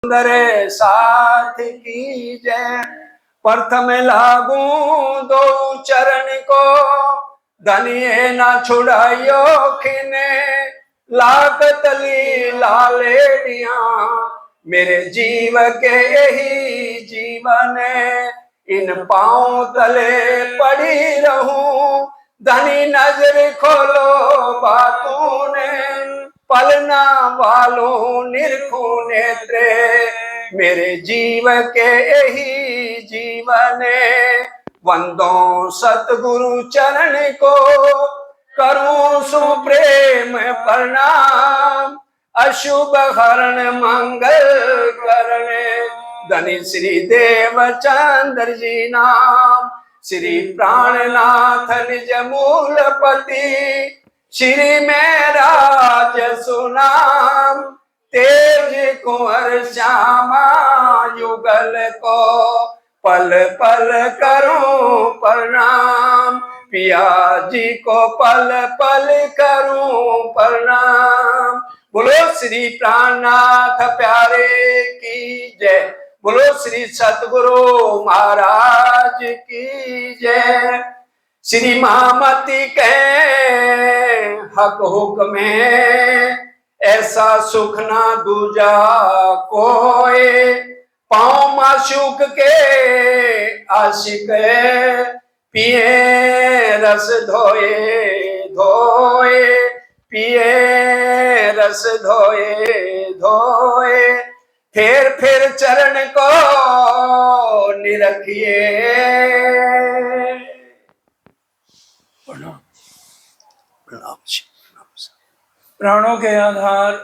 सुंदर साथ की जय। प्रथम लागू दो चरण को, धनिए ना छुड़ाइयो खिने। लागतली लालेड़िया, मेरे जीव के यही जीवन। इन पांव तले पड़ी रहूं, धनी नजर खोलो बातों ने। पलना वालों निरखू नेत्रे, मेरे जीव के यही जीवन। वंदो सतगुरु चरण को, करूं सुप्रेम प्रणाम। अशुभ हरण मंगल करने, धनी श्री देवचंद्र जी नाम। श्री प्राणनाथ निज मूलपति, श्री में राज सुनाम। तेज कुंवर श्यामा युगल को, पल पल करूं प्रणाम। पिया जी को पल पल करूं प्रणाम। बोलो श्री प्राणनाथ प्यारे की जय। बोलो श्री सतगुरु महाराज की जय। श्री महामती के हक हुक्म, ऐसा सुख ना दूजा कोई। पाँव माशूक के आशिक, पिए रस धोए धोए। पिए रस धोए धोए, फिर चरण को निरखिए। प्राणों के आधार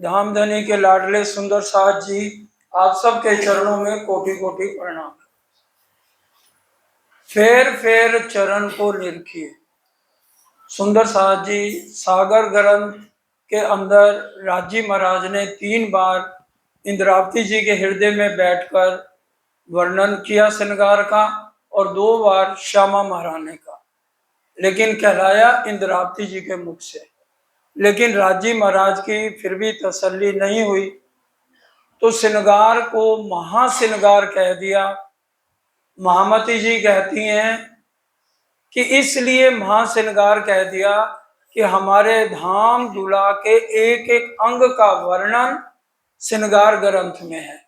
धामधनी के लाडले सुंदर साथ जी, आप सबके चरणों में कोटि कोटि प्रणाम। फेर चरण को निरखिए। सुंदर साथ जी सागर ग्रंथ के अंदर राजी महाराज ने 3 बार इंद्रावती जी के हृदय में बैठकर वर्णन किया श्रृंगार का, और 2 बार श्यामा महारानी का, लेकिन कहलाया इंद्रावती जी के मुख से। लेकिन राजी महाराज की फिर भी तसल्ली नहीं हुई, तो श्रृंगार को महाश्रृंगार कह दिया। महामती जी कहती हैं कि इसलिए महाश्रृंगार कह दिया कि हमारे धाम दुला के एक एक अंग का वर्णन श्रृंगार ग्रंथ में है,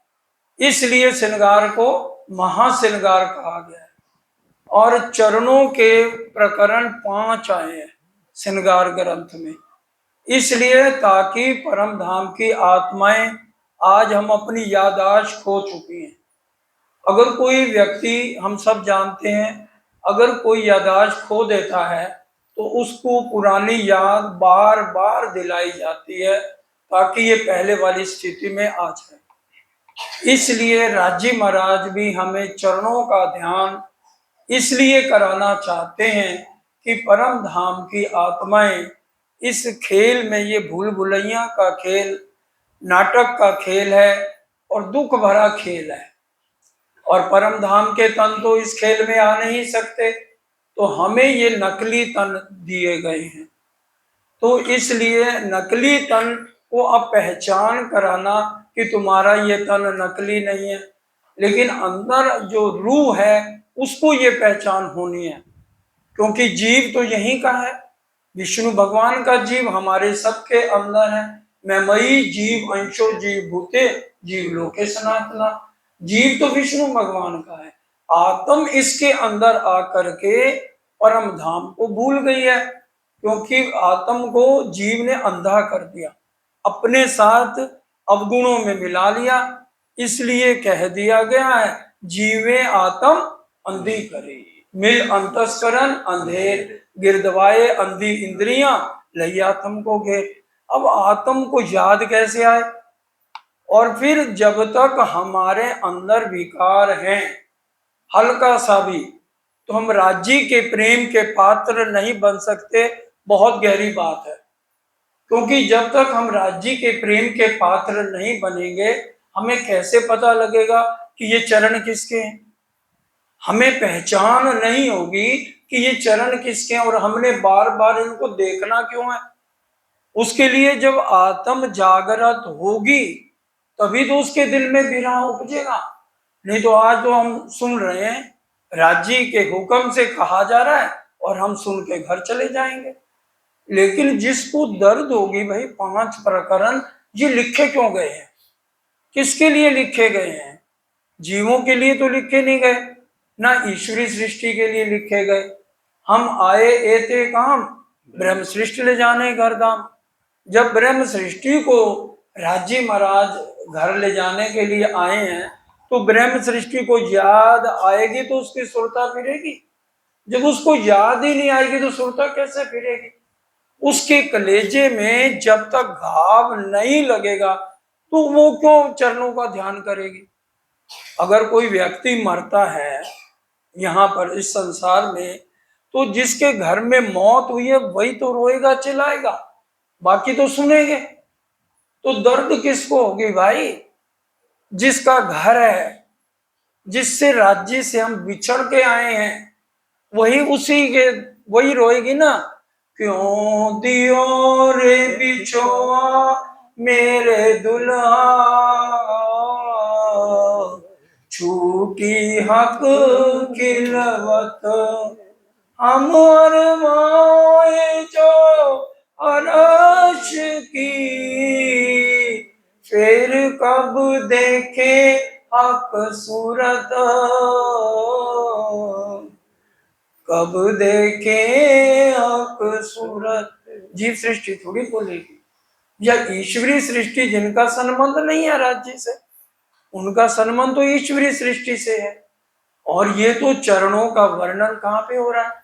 इसलिए श्रृंगार को महाश्रृंगार कहा गया है। और चरणों के प्रकरण 5 आए हैं श्रृंगार ग्रंथ में, इसलिए ताकि परम धाम की आत्माएं, आज हम अपनी याददाश्त खो चुकी हैं। अगर कोई व्यक्ति, हम सब जानते हैं, अगर कोई याददाश्त खो देता है तो उसको पुरानी याद बार बार दिलाई जाती है ताकि ये पहले वाली स्थिति में आ जाए। इसलिए राजी महाराज भी हमें चरणों का ध्यान इसलिए कराना चाहते हैं कि परम धाम की आत्माएं इस खेल में, ये भूल भुलैया का खेल, नाटक का खेल है और दुख भरा खेल है, और परम धाम के तन तो इस खेल में आ नहीं सकते, तो हमें ये नकली तन दिए गए हैं। तो इसलिए नकली तन को अब पहचान कराना कि तुम्हारा ये तन नकली नहीं है, लेकिन अंदर जो रूह है उसको ये पहचान होनी है, क्योंकि जीव तो यहीं का है, विष्णु भगवान का जीव हमारे सबके अंदर है। मैं मई जीव अंशो जीव भूते जीव लोके सनातना। जीव तो विष्णु भगवान का है, आत्म इसके अंदर आकर के परम धाम को भूल गई है, क्योंकि आत्म को जीव ने अंधा कर दिया, अपने साथ अवगुणों में मिला लिया। इसलिए कह दिया गया है, जीवे आत्म अंधी करे, मिल अंतस्करण अंधेर, गिरदवाए अंधी इंद्रियां, लई आत्म को घेर। अब आत्म को याद कैसे आए? और फिर जब तक हमारे अंदर विकार हैं हल्का सा भी, तो हम राज्य के प्रेम के पात्र नहीं बन सकते। बहुत गहरी बात है, क्योंकि जब तक हम राज्य के प्रेम के पात्र नहीं बनेंगे, हमें कैसे पता लगेगा कि ये चरण किसके हैं? हमें पहचान नहीं होगी कि ये चरण किसके हैं, और हमने बार बार इनको देखना क्यों है? उसके लिए जब आत्म जागृत होगी तभी तो उसके दिल में विरह उपजेगा। नहीं तो आज तो हम सुन रहे हैं, राज्य के हुक्म से कहा जा रहा है और हम सुन के घर चले जाएंगे। लेकिन जिसको दर्द होगी, भाई 5 प्रकरण ये लिखे क्यों गए हैं, किसके लिए लिखे गए हैं? जीवों के लिए तो लिखे नहीं गए, ना ईश्वरी सृष्टि के लिए लिखे गए। हम आए एते काम, ब्रह्म सृष्टि ले जाने घर धाम। जब ब्रह्म सृष्टि को राजी महाराज घर ले जाने के लिए आए हैं, तो ब्रह्म सृष्टि को याद आएगी तो उसकी सुरता फिरेगी। जब उसको याद ही नहीं आएगी तो सुरता कैसे फिरेगी? उसके कलेजे में जब तक घाव नहीं लगेगा तो वो क्यों चरणों का ध्यान करेगी? अगर कोई व्यक्ति मरता है यहाँ पर इस संसार में, तो जिसके घर में मौत हुई है वही तो रोएगा चिल्लाएगा, बाकी तो सुनेंगे। तो दर्द किसको होगी भाई? जिसका घर है, जिससे राज्य से हम बिछड़ के आए हैं, वही उसी के वही रोएगी ना। क्यों दियो रे बिछोआ मेरे दुल्हा, छूटी हक खिलवत हम अरमाए जो अरश की, फिर कब देखे हक सूरत, कब देखे हक सूरत। जीव सृष्टि थोड़ी बोलेगी, या ईश्वरी सृष्टि जिनका संबंध नहीं है राज्य से, उनका संबंध तो ईश्वरी सृष्टि से है। और ये तो चरणों का वर्णन कहाँ पे हो रहा है?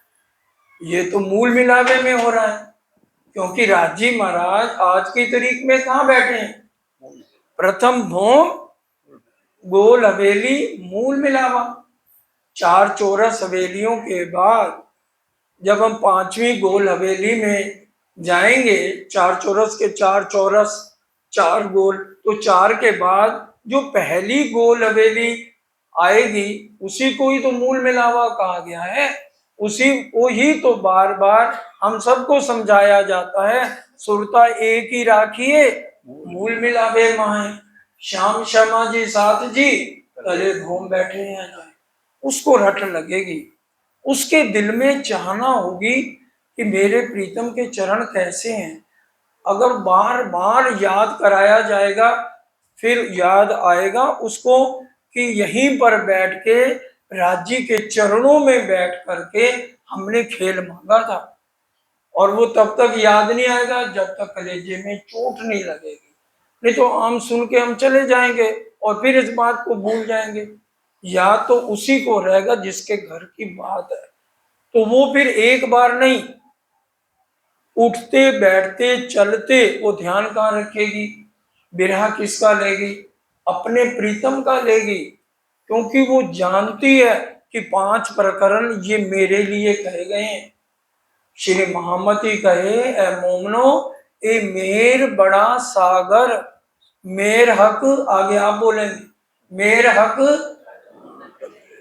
ये तो मूल मिलावे में हो रहा है, क्योंकि राजी महाराज आज की तारीख में कहाँ बैठे हैं? प्रथम भोम गोल हवेली मूल मिलावा। 4 चौरस हवेलियों के बाद जब हम 5वीं गोल हवेली में जाएंगे, 4 चौरस के 4 चौरस 4 गोल, तो 4 के बाद जो पहली गोल हवेली आएगी उसी को ही तो मूल मिलावा कहा गया है। उसी को ही तो बार बार हम सबको समझाया जाता है, सुरता एक ही राखिए मूल मिलावे माहे। श्याम शर्मा जी साथ जी तले घूम बैठे हैं, उसको रट लगेगी। उसके दिल में चाहना होगी कि मेरे प्रीतम के चरण कैसे हैं। अगर बार बार याद कराया जाएगा, फिर याद आएगा उसको कि यहीं पर बैठ के राज्य के चरणों में बैठ करके हमने खेल मांगा था। और वो तब तक याद नहीं आएगा जब तक कलेजे में चोट नहीं लगेगी। नहीं तो हम सुन के हम चले जाएंगे और फिर इस बात को भूल जाएंगे। याद तो उसी को रहेगा जिसके घर की बात है, तो वो फिर एक बार नहीं, उठते बैठते चलते वो ध्यान कहाँ रखेगी? बिरहा किसका लेगी? अपने प्रीतम का लेगी, क्योंकि वो जानती है कि 5 प्रकरण ये मेरे लिए कहे गए हैं। श्री महामती कहे, ए मोमनो ए मेर बड़ा सागर, मेर हक, आगे आप बोलेंगे मेर हक,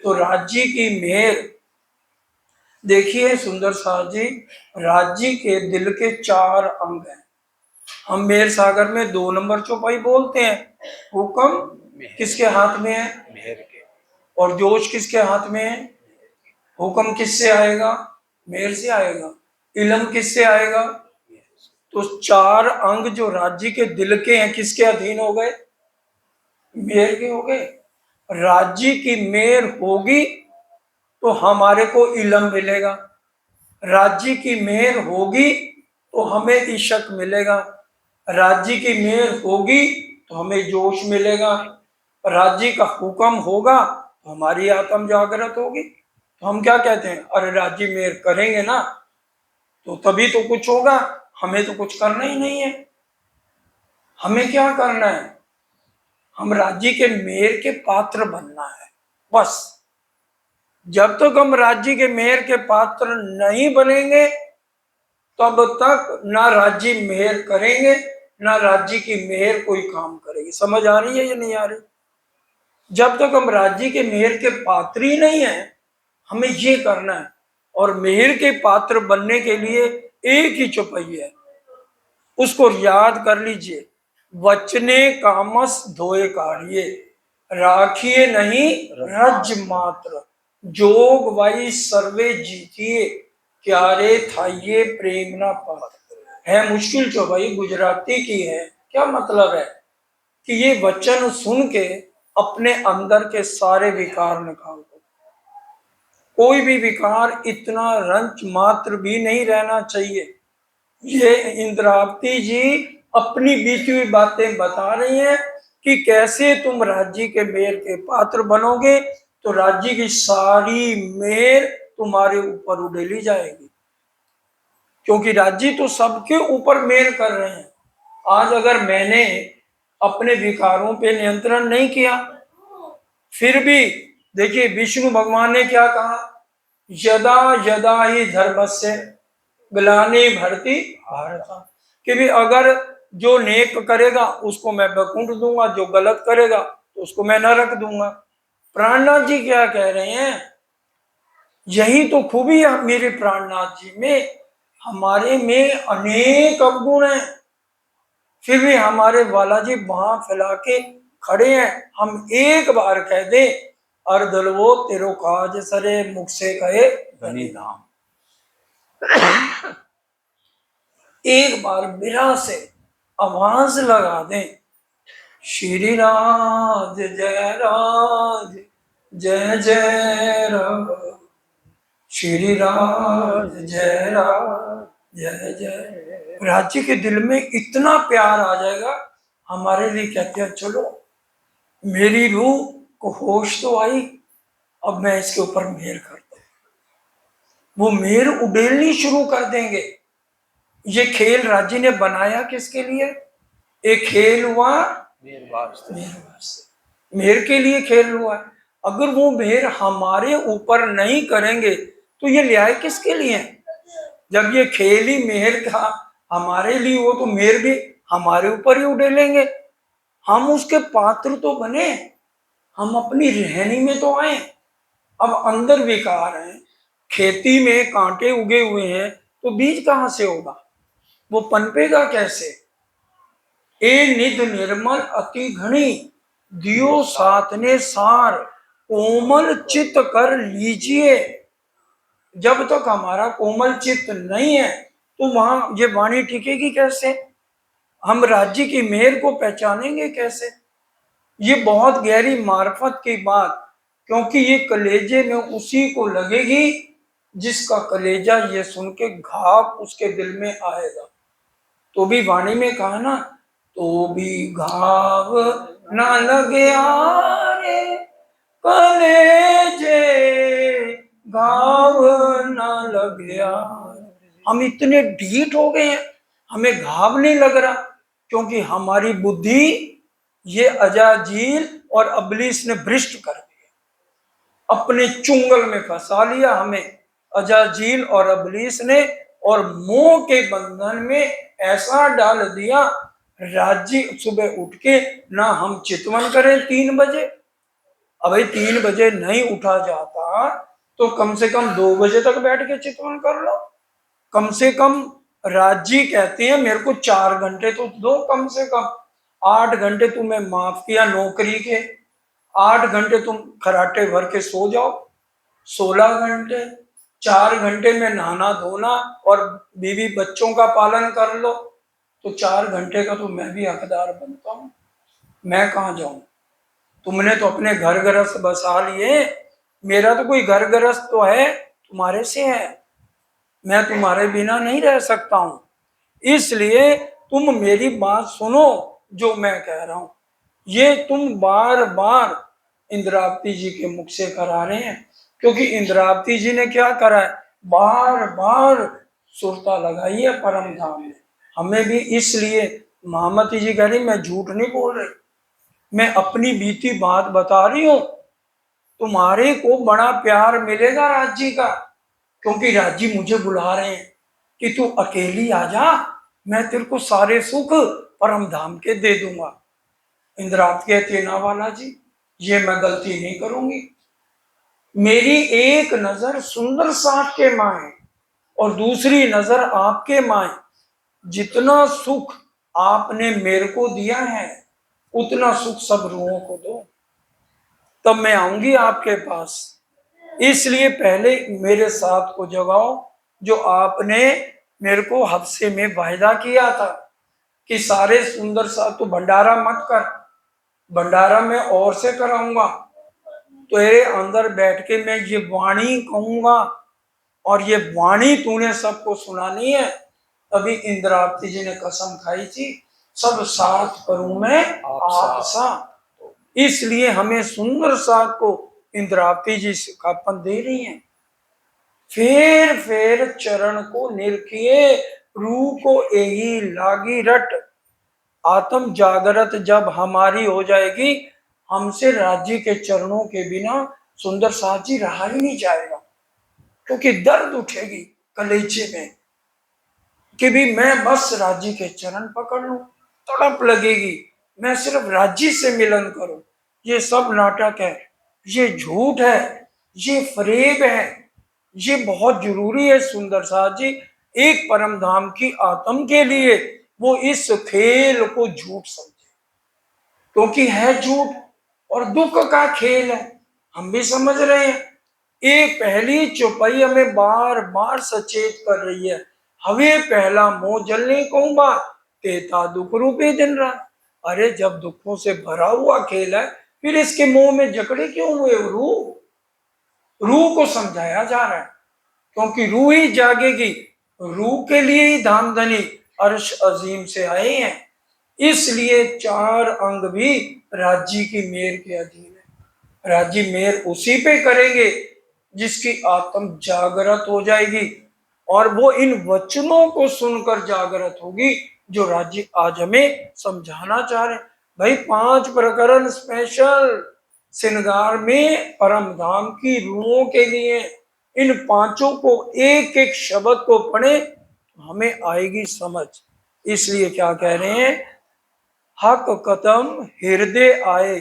तो राज्य की मेर। देखिए सुंदर साहब जी, राज्य के दिल के 4 अंग हैं। हम मेर सागर में 2 नंबर चौपाई बोलते हैं। हुक्म किसके हाथ में है? मेर के। और जोश किसके हाथ में है? हुक्म किससे आएगा? मेर से आएगा। इलम किससे आएगा? तो 4 अंग जो राज्य के दिल के हैं किसके अधीन हो गए? मेर के हो गए। राज्य की मेर होगी तो हमारे को इलम मिलेगा, राज्य की मेहर होगी तो हमें इशक मिलेगा, राज्य की मेहर होगी तो हमें जोश मिलेगा, राज्य का हुक्म होगा तो हमारी आत्म जागृत होगी। तो हम क्या कहते हैं? अरे राज्य मेहर करेंगे ना तो तभी तो कुछ होगा, हमें तो कुछ करना ही नहीं है। हमें क्या करना है? हम राज्य के मेहर के पात्र बनना है, बस। जब तक हम राज्य के मेहर के पात्र नहीं बनेंगे तब तक ना राज्य मेहर करेंगे, ना राज्य की मेहर कोई काम करेगी। समझ आ रही है या नहीं आ रही? जब तक हम राज्य के मेहर के पात्र ही नहीं है, हमें ये करना है। और मेहर के पात्र बनने के लिए एक ही चौपाई है, उसको याद कर लीजिए। वचने कामस धोए काढ़िए, राखिए नहीं रज मात्र, जोग वाई सर्वे जीतिए, क्यारे थाइये प्रेम ना पात। है मुश्किल जो भाई गुजराती की है, क्या मतलब है कि ये वचन सुन के अपने अंदर के सारे विकार निकाल दो। कोई भी विकार इतना रंच मात्र भी नहीं रहना चाहिए। ये इंद्रावती जी अपनी बीती हुई बातें बता रही हैं कि कैसे तुम राज्य के मेहर के पात्र बनोगे तो राज्य की सारी मेहर तुम्हारे ऊपर उड़ेली जाएगी, क्योंकि राज्य तो सबके ऊपर मेहर कर रहे हैं। आज अगर मैंने अपने विकारों पे नियंत्रण नहीं किया, फिर भी देखिए विष्णु भगवान ने क्या कहा, यदा यदा ही धर्म से ग्लानि भरती भारत, कि भी अगर जो नेक करेगा उसको मैं वैकुंठ दूंगा, जो गलत करेगा तो उसको मैं नरक दूंगा। प्राणनाथ जी क्या कह रहे हैं, यही तो खूबी है मेरे प्राणनाथ जी में, हमारे में अनेक अवगुण हैं, फिर भी हमारे बालाजी बाह फैला के खड़े हैं। हम एक बार कह दे अर्धलवो तेरो काज सरे, मुख से कहे धनी धाम। एक बार बिरा से आवाज लगा दें, श्री राज जय राज जय जय राज, श्री राज जय राज जय जय। राज्य के दिल में इतना प्यार आ जाएगा, हमारे लिए कहते हैं चलो मेरी रूह को होश तो आई, अब मैं इसके ऊपर मेहर करता हूं। वो मेहर उड़ेलनी शुरू कर देंगे। ये खेल राज्य ने बनाया किसके लिए, एक खेल हुआ मेहर वास्ते, मेहर के लिए खेल हुआ। अगर वो मेहर हमारे ऊपर नहीं करेंगे तो ये न्याय किसके लिए। जब ये खेल ही मेहर का हमारे लिए हो तो मेहर भी हमारे ऊपर ही उड़ेलेंगे। हम उसके पात्र तो बने, हम अपनी रहनी में तो आए। अब अंदर विकार है, खेती में कांटे उगे हुए हैं तो बीज कहां से होगा, वो पनपेगा कैसे। ए निध निर्मल अति घनी, दियो साथ ने सार, कोमल चित्त कर लीजिए। जब तक हमारा कोमल चित्त नहीं है तो वहां ये वाणी टिकेगी कैसे, हम राज्य की मेहर को पहचानेंगे कैसे। ये बहुत गहरी मार्फत की बात, क्योंकि ये कलेजे में उसी को लगेगी जिसका कलेजा ये सुन के घाव उसके दिल में आएगा। तो भी वाणी में कहा ना, तो भी घाव ना लगे रे कलेजे, घाव ना लगे। हम इतने ढीठ हो गए हैं, हमें घाव नहीं लग रहा, क्योंकि हमारी बुद्धि ये अजाजील और अबलीस ने भ्रष्ट कर दिया, अपने चुंगल में फंसा लिया हमें अजाजील और अबलीस ने, और मोह के बंधन में ऐसा डाल दिया। राज्य सुबह उठ के ना हम चितवन करें 3 बजे, अब 3 बजे नहीं उठा जाता तो कम से कम 2 बजे तक बैठ के चितवन कर लो। कम से कम राज्य कहते हैं मेरे को 4 घंटे तो दो, कम से कम 8 घंटे तुम्हें माफ किया नौकरी के, 8 घंटे तुम खराटे भर के सो जाओ, 16 घंटे, 4 घंटे में नहाना धोना और बीवी बच्चों का पालन कर लो, तो 4 घंटे का तो मैं भी हकदार बनता हूं। मैं कहाँ जाऊं, तुमने तो अपने घर गृहस्थ बसा लिए, मेरा तो कोई घर गृहस्थ तो है, तुम्हारे से है, मैं तुम्हारे बिना नहीं रह सकता हूं। इसलिए तुम मेरी बात सुनो जो मैं कह रहा हूं। ये तुम बार बार इंद्रावती जी के मुख से करा रहे हैं, क्योंकि इंद्रावती जी ने क्या करा है, बार बार सुरता लगाई है परम धाम में। हमें भी इसलिए महामती जी कह रही मैं झूठ नहीं बोल रही, मैं अपनी बीती बात बता रही हूं। तुम्हारे को बड़ा प्यार मिलेगा राज्य का, क्योंकि राज्य मुझे बुला रहे हैं कि तू अकेली आ जा, मैं तेरे को सारे सुख परम धाम के दे दूंगा। इंद्रावती कहती ना वाला जी, ये मैं गलती नहीं करूंगी। मेरी एक नजर सुंदर साथ के माए और दूसरी नजर आपके माए, जितना सुख आपने मेरे को दिया है, उतना सुख सब रूहों को दो, तब मैं आऊंगी आपके पास। इसलिए पहले मेरे साथ को जगाओ, जो आपने मेरे को हफ्ते में वायदा किया था कि सारे सुंदर सा तू भंडारा मत कर, भंडारा मैं और से कराऊंगा, तेरे अंदर बैठ के मैं ये वाणी कहूंगा और ये वाणी तूने सबको सुनानी है। तभी इंद्रावती जी ने कसम खाई थी, सब साथ करूं मैं आप सा। इसलिए हमें सुंदर साथ को इंद्रावती जी सिखापन दे रही हैं। फेर चरण को निरखिए, रूह को यही लागी रट। आत्म जागृत जब हमारी हो जाएगी, हमसे राज्य के चरणों के बिना सुंदर साथ जी रहा ही नहीं जाएगा, क्योंकि दर्द उठेगी कलेजे में कि भी मैं बस राज्य के चरण पकड़ लूं, तड़प लगेगी मैं सिर्फ राज्य से मिलन करूं। ये सब नाटक है, ये झूठ है, ये फरेब है। ये बहुत जरूरी है सुंदर साथ जी, एक परम धाम की आत्म के लिए वो इस खेल को झूठ समझे, क्योंकि है झूठ और दुख का खेल है, हम भी समझ रहे हैं। एक पहली चौपाई हमें बार बार सचेत कर रही है, हवे पहला मोह जलने को बात तेता दुख रूपे दिन रात। अरे जब दुखों से भरा हुआ खेल है, फिर इसके मुंह में जकड़े क्यों हुए? रूह को समझाया जा रहा है, क्योंकि रूह ही जागेगी। रूह के लिए ही धाम धनी अर्श अजीम से आए हैं, इसलिए चार अंग भी राज्य की मेहर के अधीन है। राज्य मेहर उसी पे करेंगे जिसकी आत्म जागृत हो जाएगी, और वो इन वचनों को सुनकर जागृत होगी जो राज्य आज हमें समझाना चाह रहे हैं। भाई 5 प्रकरण स्पेशल श्रृंगार में परम धाम की रूहों के लिए, इन 5 को एक एक शब्द को पढ़े तो हमें आएगी समझ। इसलिए क्या कह रहे हैं, हक कदम हृदय आए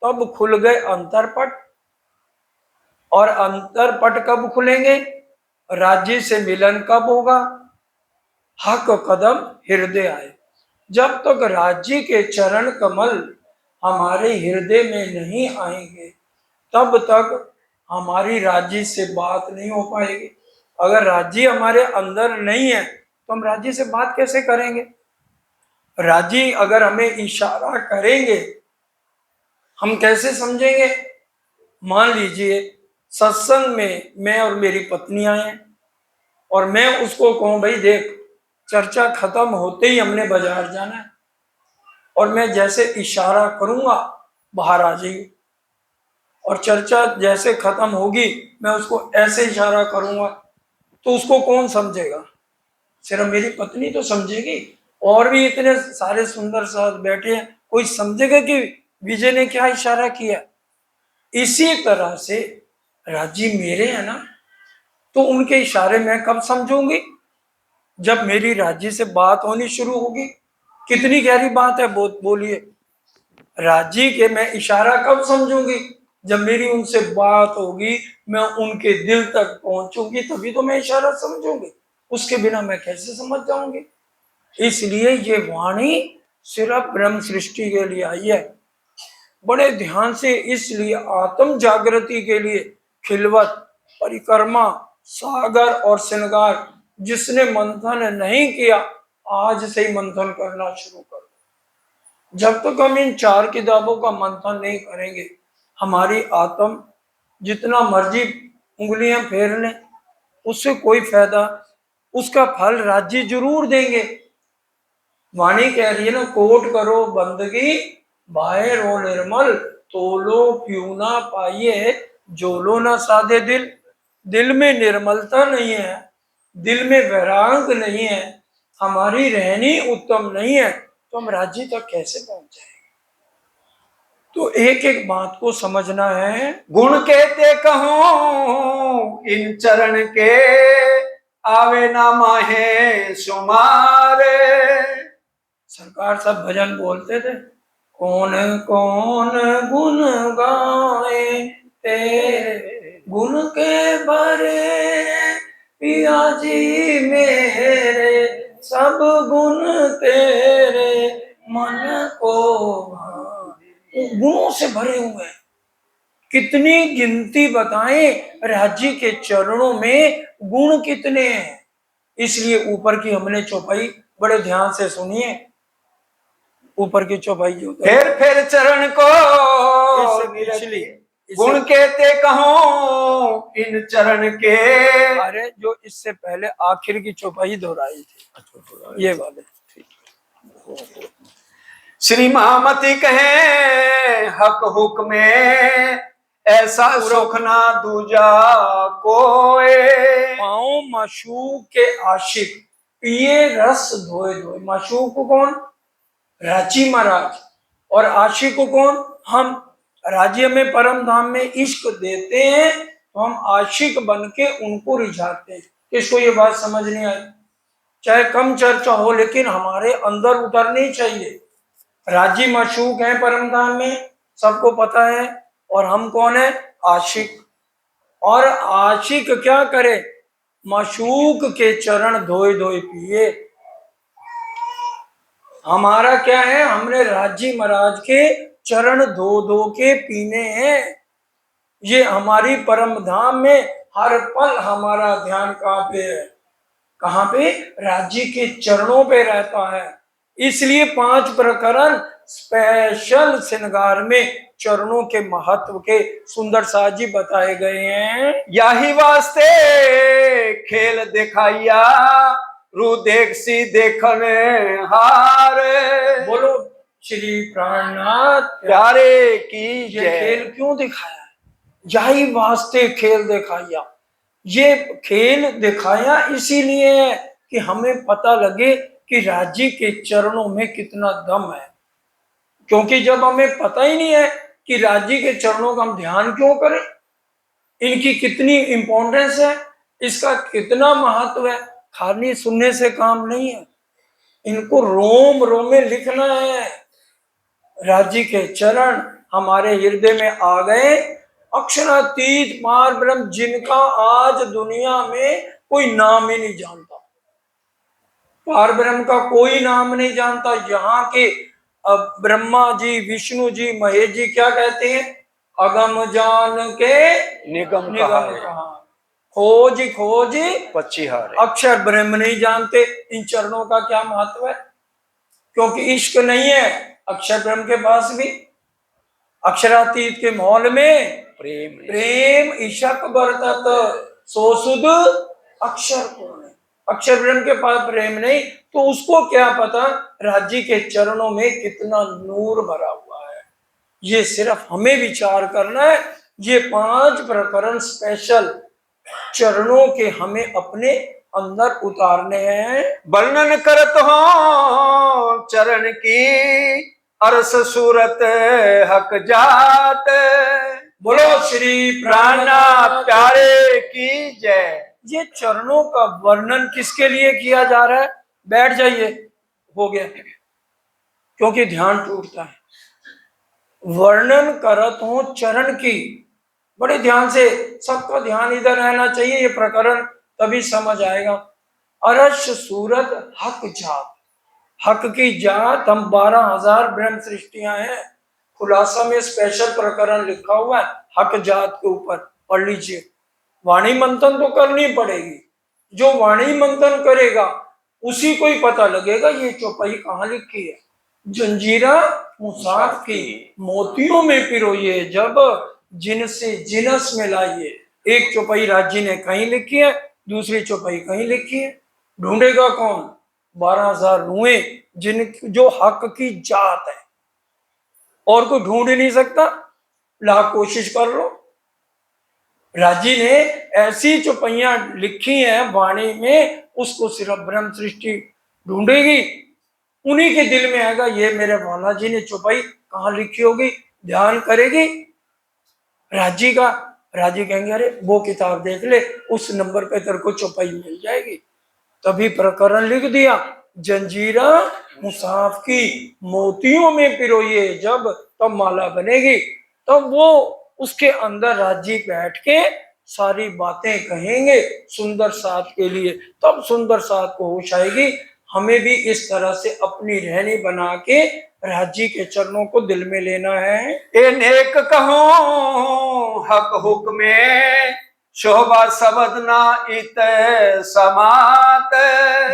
तब खुल गए अंतरपट। और अंतरपट कब खुलेंगे? राज्य से मिलन कब होगा? हक कदम हृदय आए। जब तक राज्य के चरण कमल हमारे हृदय में नहीं आएंगे, तब तक हमारी राज्य से बात नहीं हो पाएगी। अगर राज्य हमारे अंदर नहीं है तो हम राज्य से बात कैसे करेंगे? राज्य अगर हमें इशारा करेंगे, हम कैसे समझेंगे? मान लीजिए सत्संग में मैं और मेरी पत्नी आए और मैं उसको कहूं, भाई देख चर्चा खत्म होते ही हमने बाजार जाना है, और मैं जैसे इशारा करूंगा बाहर आ जाइए, और चर्चा जैसे खत्म होगी मैं उसको ऐसे इशारा करूंगा, तो उसको कौन समझेगा? सिर्फ मेरी पत्नी तो समझेगी, और भी इतने सारे सुंदर साथ बैठे हैं, कोई समझेगा कि विजय ने क्या इशारा किया? इसी तरह से राजी मेरे हैं ना, तो उनके इशारे मैं कब समझूंगी? जब मेरी राज्य से बात होनी शुरू होगी। कितनी गहरी बात है, बोलिए। राज्य के मैं इशारा कब समझूंगी? जब मेरी उनसे बात होगी, मैं उनके दिल तक पहुंचूंगी, तभी तो मैं इशारा समझूंगी। उसके बिना मैं कैसे समझ जाऊंगी? इसलिए ये वाणी सिर्फ ब्रह्म सृष्टि के लिए आई है, बड़े ध्यान से। इसलिए आत्म जागृति के लिए खिलवत, परिक्रमा, सागर और श्रृंगार, जिसने मंथन नहीं किया आज से ही मंथन करना शुरू कर दो। जब तक हम इन 4 किताबों का मंथन नहीं करेंगे, हमारी आत्म जितना मर्जी उंगलियां फेर लें, उससे कोई फायदा, उसका फल राज्य जरूर देंगे। वाणी कह रही है ना, कोट करो बंदगी बाहर रो निर्मल, तोलो क्यों ना पाइए जोलो ना साधे दिल। दिल में निर्मलता नहीं है, दिल में वैराग नहीं है, हमारी रहनी उत्तम नहीं है, तो हम राज्य तक कैसे पहुंच जाएंगे? तो एक एक बात को समझना है। गुण कहते कहूं इन चरण के, आवे ना माहे सुमारे। सरकार सब भजन बोलते थे, कौन कौन गुण गाए तेरे गुण के भरे, पिया जी मेरे सब गुण तेरे। गुणों से भरे हुए हैं। कितनी गिनती बताएं, राज्य के चरणों में गुण कितने हैं। इसलिए ऊपर की हमने चौपाई बड़े ध्यान से सुनिए। ऊपर की चौपाई जो फेर चरण को इससे पिछली गुण कहते कहूँ इन चरण के। अरे जो इससे पहले आखिर की चौपाई दोहराई थी, ये वाले। श्री महामती कहे हक हुक में ऐसा सुख ना दूजा कोई। पाओ माशूक के आशिक पिए रस धोए धोए। माशूक को कौन? रांची महाराज। और आशिक को कौन? हम। राज्य में परम धाम में इश्क देते हैं तो हम आशिक बन के उनको रिझाते हैं। किसको ये बात समझ नहीं आई? चाहे कम चर्चा हो लेकिन हमारे अंदर उतरनी चाहिए। राजी माशूक है परम धाम में, सबको पता है। और हम कौन है? आशिक। और आशिक क्या करे? माशूक के चरण धोए धोए पिए। हमारा क्या है? हमने राजी महाराज के चरण धो धो के पीने हैं। ये हमारी परम धाम में हर पल हमारा ध्यान कहाँ पे है? कहाँ पे? राज्य के चरणों पे रहता है। इसलिए 5 प्रकरण स्पेशल श्रृंगार में चरणों के महत्व के सुंदर साज जी बताए गए हैं। यही वास्ते खेल दिखाइया रू देख सी देखने हार। बोलो श्री प्राणनाथ प्यारे की ये जय। खेल क्यों दिखाया? यही वास्ते खेल दिखाया। ये खेल दिखाया इसीलिए है कि हमें पता लगे कि राज्य के चरणों में कितना दम है। क्योंकि जब हमें पता ही नहीं है कि राज्य के चरणों का हम ध्यान क्यों करें, इनकी कितनी इंपॉर्टेंस है, इसका कितना महत्व है, खाली सुनने से काम नहीं है। इनको रोम रोम में लिखना है। राज्य के चरण हमारे हृदय में आ गए। अक्षरातीत पार ब्रह्म जिनका आज दुनिया में कोई नाम ही नहीं जानता, पार ब्रह्म का कोई नाम नहीं जानता। यहाँ के ब्रह्मा जी, विष्णु जी, महेश जी क्या कहते हैं? अगम जान के निगम कहा, खोज खोज पक्षीहार। अक्षर ब्रह्म नहीं जानते। इन चरणों का क्या महत्व है? क्योंकि इश्क नहीं है अक्षर ब्रह्म के पास भी। अक्षरातीत के मौल में प्रेम ईशक बरतत सो सुध अक्षर कौन है? अक्षर ब्रह्म के पास प्रेम नहीं तो उसको क्या पता राज्य के चरणों में कितना नूर भरा हुआ है। ये सिर्फ हमें विचार करना है। ये 5 प्रकरण स्पेशल चरणों के हमें अपने अंदर उतारने हैं। वर्णन करत हो चरण की अरस सूरत हक जात। बोलो श्री प्राणनाथ प्यारे की जय। ये चरणों का वर्णन किसके लिए किया जा रहा है? बैठ जाइए, हो गया, क्योंकि ध्यान टूटता है। वर्णन करत हो चरण की, बड़े ध्यान से, सबका ध्यान इधर रहना चाहिए। ये प्रकरण तभी समझ आएगा। अरश सूरत हक जात, हक की जात। हम 12,000 ब्रह्म सृष्टियां हैं। खुलासा में स्पेशल प्रकरण लिखा हुआ है हक जात के ऊपर, पढ़ लीजिए। वाणी मंथन तो करनी पड़ेगी। जो वाणी मंथन करेगा उसी को ही पता लगेगा ये चौपाई कहाँ लिखी है। जंजीरा मुसाफ की मोतियों में पिरोइए जब जिनसे जिनस में लाइए। एक चौपाई राज्य ने कहीं लिखी है, दूसरी चौपाई कहीं लिखी है। ढूंढेगा कौन? 12,000 रूहें जिन जो हक की जात है, और कोई ढूंढ ही नहीं सकता। लाख कोशिश कर लो। राजी ने ऐसी चौपाइयां लिखी हैं वाणी में, उसको सिर्फ ब्रह्म सृष्टि ढूंढेगी। उन्हीं के दिल में आएगा ये मेरे वाला जी ने चौपाई कहाँ लिखी होगी, ध्यान करेगी राजी का। राजी कहेंगे अरे वो किताब देख ले, उस नंबर पे तेरे को चौपाई मिल जाएगी। तभी प्रकरण लिख दिया। जंजीरा मुसाफ की मोतियों में पिरोइए जब, तब माला बनेगी। तब वो उसके अंदर राजी बैठ के सारी बातें कहेंगे सुंदर साथ के लिए। तब सुंदर साथ को होश आएगी। हमें भी इस तरह से अपनी रहनी बना के राज्य के चरणों को दिल में लेना है। ए नेक कहूँ हक हुक्मे शोभा शब्द ना इत समात।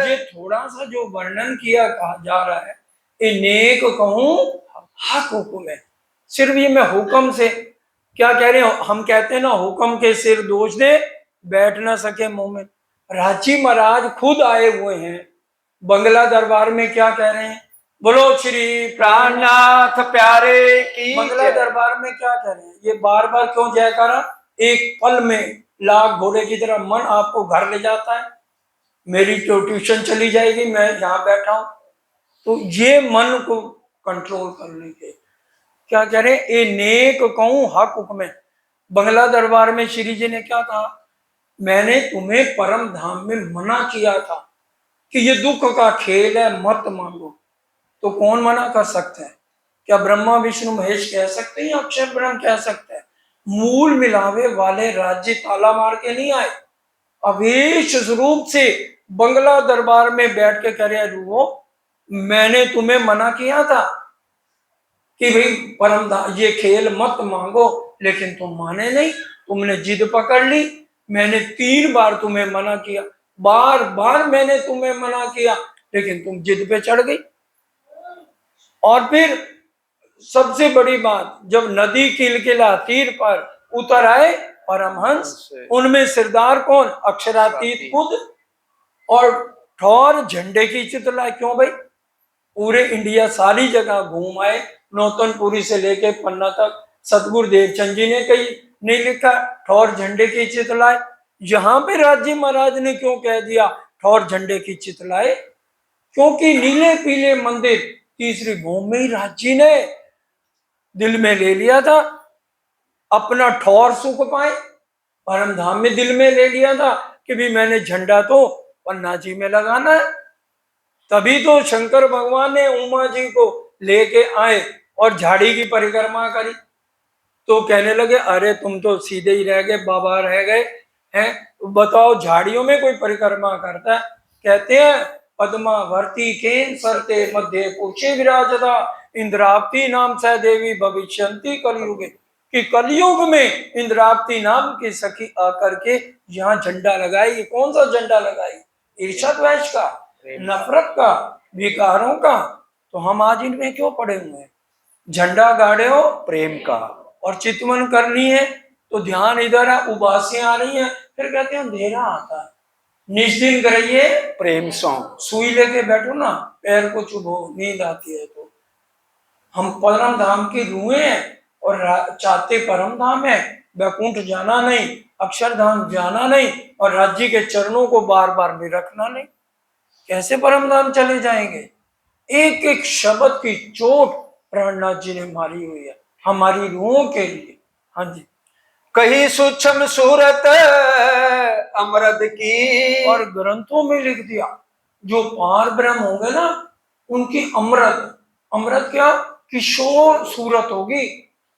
ये थोड़ा सा जो वर्णन किया कहा जा रहा है, ये नेक कहूँ हक हुक्म है। सिर्फ ये मैं हुक्म से क्या कह रहे हो, हम कहते हैं ना हुक्म के सिर दोष दे बैठ ना सके मुंह में। रांची महाराज खुद आए हुए हैं बंगला दरबार में, क्या कह रहे हैं, बोलो श्री प्राणनाथ प्यारे की बंगला दरबार में क्या कह रहे हैं, ये बार बार क्यों जयकारा, एक पल में लाख घोड़े की तरह मन आपको घर ले जाता है। मेरी तो ट्यूशन चली जाएगी, मैं यहाँ बैठा हूं, तो ये मन को कंट्रोल करने के क्या कह रहे हैं, ए नेक कहूं हक हुक्म। बंगला दरबार में श्री जी ने क्या कहा, मैंने तुम्हें परम धाम में मना किया था कि ये दुख का खेल है, मत मांगो। तो कौन मना कर सकते हैं, क्या ब्रह्मा विष्णु महेश कह सकते हैं या अक्षर ब्रह्म कह सकते हैं। मूल मिलावे वाले राज्य ताला मार के नहीं आए, अवेश रूप से बंगला दरबार में बैठ के कह रहे रुओ, मैंने तुम्हें मना किया था कि भाई परम ये खेल मत मांगो, लेकिन तुम माने नहीं, तुमने जिद पकड़ ली। मैंने 3 बार तुम्हें मना किया, बार बार मैंने तुम्हें मना किया, लेकिन तुम जिद पे चढ़ गई। और फिर सबसे बड़ी बात, जब नदी किलकिला तीर पर उतर आए परमहंस, उनमें सिरदार कौन, अक्षरातीत खुद, और ठौर झंडे की चितला। क्यों भाई, पूरे इंडिया सारी जगह घूम आए, नौतनपुरी से लेके पन्ना तक, सतगुरु देवचंद जी ने कहीं नहीं लिखा ठौर झंडे की चितलाए। यहाँ पे राज्य महाराज ने क्यों कह दिया ठौर झंडे की चितलाए, क्योंकि नीले पीले मंदिर तीसरी भूमि में ही राज्य ने दिल में ले लिया था, अपना ठौर सुख पाए। परम धाम में दिल में ले लिया था कि भी मैंने झंडा तो पन्ना जी में लगाना है। तभी तो शंकर भगवान ने उमा जी को लेके आए और झाड़ी की परिक्रमा करी, तो कहने लगे अरे तुम तो सीधे ही रह गए, बाबा रह गए हैं, बताओ झाड़ियों में कोई परिक्रमा करता है। कहते हैं पद्मावर्ती केन सरते मध्य पुरुषे विराजता इंद्रावती नाम सह देवी भविष्यंती कलयुगे, कि कलयुग में इंद्रावती नाम की सखी आकर के यहाँ झंडा लगाई। कौन सा झंडा लगाई, ईर्ष्या द्वेष का, नफरत का, विकारों का। तो हम आज इनमें क्यों पड़े हुए हैं, झंडा गाड़े हो प्रेम का, और चितवन करनी है तो ध्यान इधर है, उबासियां आ रही हैं, फिर कहते हैं अंधेरा आता है, निश्चिंत करिए प्रेम सौ सुई लेके बैठो ना, पैर को चुभो, नींद आती है तो। हम परम धाम की रूहें हैं और चाहते परम धाम है, वैकुंठ जाना नहीं, अक्षरधाम जाना नहीं, और राज्य के चरणों को बार बार भी रखना नहीं, कैसे परम धाम चले जाएंगे। एक एक शब्द की चोट प्राणनाथ जी ने मारी हुई है हमारी रूहों के लिए। हाँ जी, कही सूक्ष्म सूरत अमृत की, और ग्रंथों में लिख दिया जो पार ब्रह्म होंगे ना उनकी अमृत, अमृत क्या, किशोर सूरत होगी।